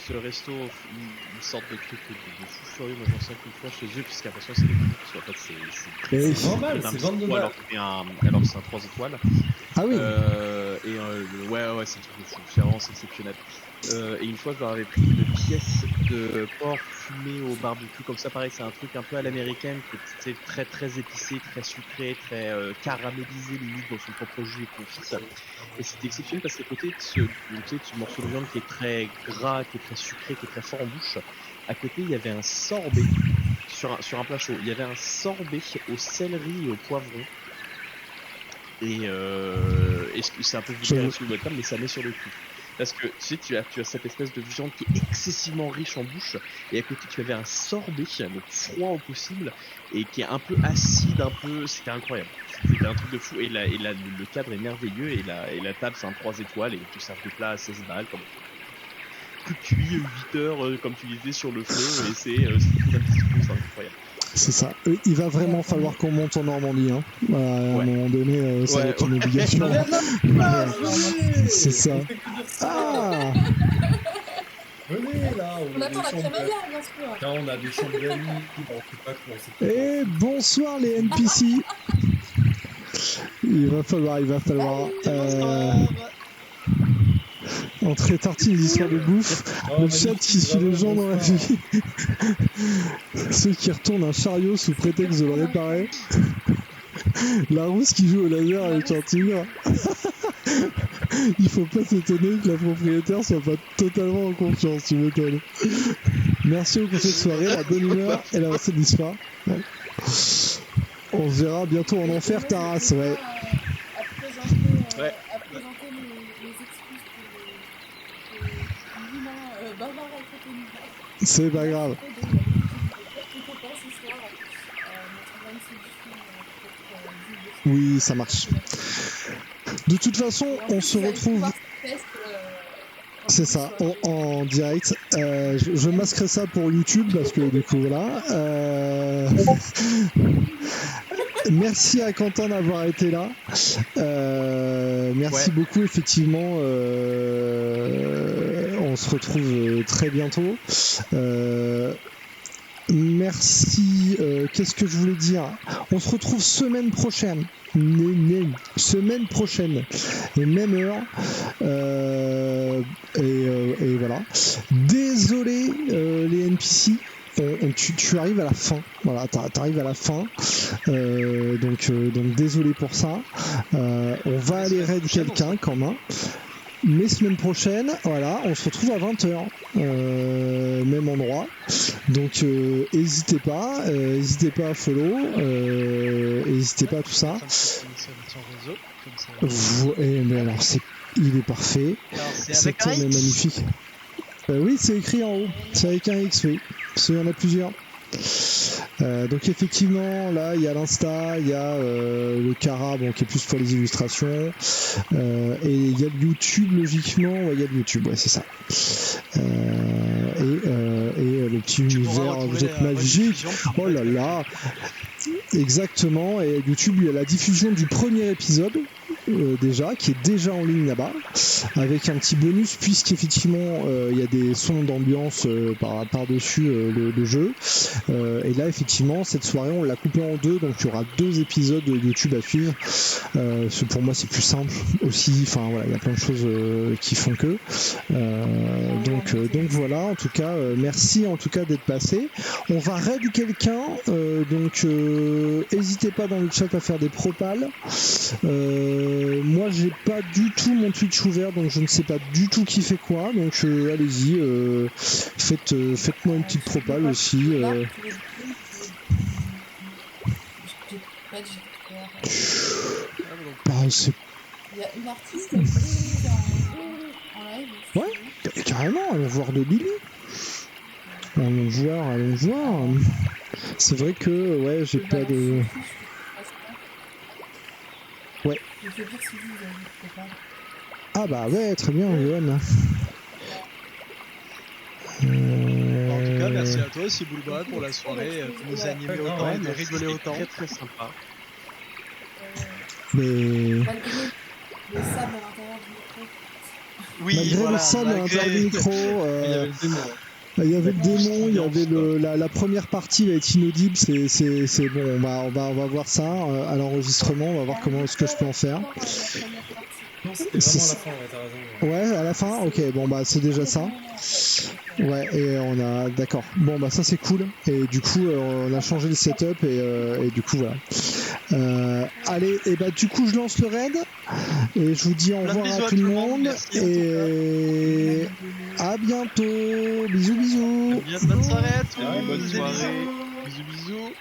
ce resto, une sorte de truc de fou furieux. Moi, j'en sais qu'une fois chez eux, puisqu'à l'impression c'est des coups, parce qu'en fait, Et- C'est normal, un c'est petit 22 coup, balles. alors que c'est un 3 étoiles. Ah oui. Ouais, c'est un truc de fou. C'est vraiment exceptionnel. Et une fois, je leur avais pris une pièce de porc fumé au barbecue, comme ça, pareil, c'est un truc un peu à l'américaine, qui est très très épicé, très sucré, très caramélisé, limite dans son propre jus et confit. Et c'était exceptionnel parce qu'à côté de ce morceau de viande qui est très gras, qui est très sucré, qui est très fort en bouche, à côté il y avait un sorbet sur un plat chaud. Il y avait un sorbet au céleri et au poivron. Et c'est un peu vulgaire sur le table, mais ça met sur le cul. Parce que tu sais, tu as cette espèce de viande qui est excessivement riche en bouche, et à côté tu avais un sorbet, donc froid au possible, et qui est un peu acide, c'était incroyable. C'était un truc de fou, et le cadre est merveilleux, et la table c'est un 3 étoiles, et tu sers des plats à 16 balles, comme tout cuit 8 heures, comme tu disais, sur le feu, et c'est incroyable. C'est ça. Il va vraiment falloir qu'on monte en Normandie. Hein. À un moment donné, ça va être une obligation. C'est ça. Ah, Venez là, On attend la crémaillère, bien sûr. Quand on a des chambres d'amis, on sait pas comment c'est. et bonsoir les NPC. Il va falloir. Entrée tartine, l'histoire de bouffe. Le chat qui suit les gens dans la vie. Ceux qui retournent un chariot sous prétexte de le réparer. La rousse qui joue au laser avec un tigre. Il faut pas s'étonner que la propriétaire soit pas totalement en confiance, tu m'étonnes. Merci au conseil de soirée, la bonne humeur et la recette d'histoire. Ouais. On se verra bientôt en enfer, Taras, ouais. Ouais. À présenter les excuses que l'humain barbare a entretenu. C'est pas grave. Oui, ça marche. De toute façon, on se retrouve. C'est ça, en direct. Je masquerai ça pour YouTube parce que du coup voilà. Merci à Quentin d'avoir été là. Merci beaucoup, effectivement. On se retrouve très bientôt. Merci. Qu'est-ce que je voulais dire? On se retrouve semaine prochaine. Semaine prochaine. Et même heure. Et voilà. Désolé les NPC. Tu arrives à la fin. Voilà, t'arrives à la fin. Donc désolé pour ça. On va aller raid quelqu'un quand même. Mais semaine prochaine, voilà, on se retrouve à 20h, même endroit. Donc n'hésitez pas à follow, n'hésitez pas à tout ça. Mais alors il est parfait. Alors, c'est Cet avec un homme est X. magnifique. Oui, c'est écrit en haut. C'est avec un X, oui. Parce qu'il y en a plusieurs. Donc effectivement, là, il y a l'Insta, il y a le Cara, bon, qui est plus pour les illustrations, et il y a le YouTube, logiquement, ouais, il y a le YouTube, ouais, c'est ça. Et le petit Tu pourras univers, retrouver vous êtes la magique. rediffusion. Oh là là. Exactement, et YouTube, il y a la diffusion du premier épisode. Déjà, qui est déjà en ligne là-bas, avec un petit bonus puisqu'effectivement il y a des sons d'ambiance par-dessus le jeu. Et là, effectivement, cette soirée, on l'a coupé en deux, donc il y aura 2 épisodes de YouTube à suivre. Pour moi, c'est plus simple aussi. Enfin voilà, il y a plein de choses qui font que. Donc voilà. En tout cas, merci en tout cas d'être passé. On va raid quelqu'un, donc n'hésitez pas dans le chat à faire des propals. Moi j'ai pas du tout mon Twitch ouvert, donc je ne sais pas du tout qui fait quoi, donc allez-y, faites-moi une petite propale aussi. C'est... Il y a une artiste qui est en live. Ouais, carrément, allons voir de Billy. Allons voir. C'est vrai que ouais, j'ai pas de... Ouais. Ah bah ouais, très bien, Johan. En tout cas, merci à toi aussi, Boulba, pour la soirée. Tu nous as animé autant et de rigoler autant. Très très sympa. Mais... Malgré le sable à l'intérieur du micro. Oui, malgré voilà, le sable à l'intérieur du micro, il y avait le démon, il y avait la première partie va être inaudible, c'est bon, on va voir ça à l'enregistrement, on va voir comment est-ce que je peux en faire. Non, c'était vraiment à la fin, ouais, t'as raison. Ouais, à la fin, ok, bon bah c'est déjà ça. Ouais, et on a, d'accord. Bon bah ça c'est cool. Et du coup on a changé le setup et du coup voilà. Allez, et bah du coup je lance le raid et je vous dis au revoir à tout le monde. Merci, Et à bientôt. Bisous bisous. Bonne soirée à tous. Bonne soirée. Bisous bisous.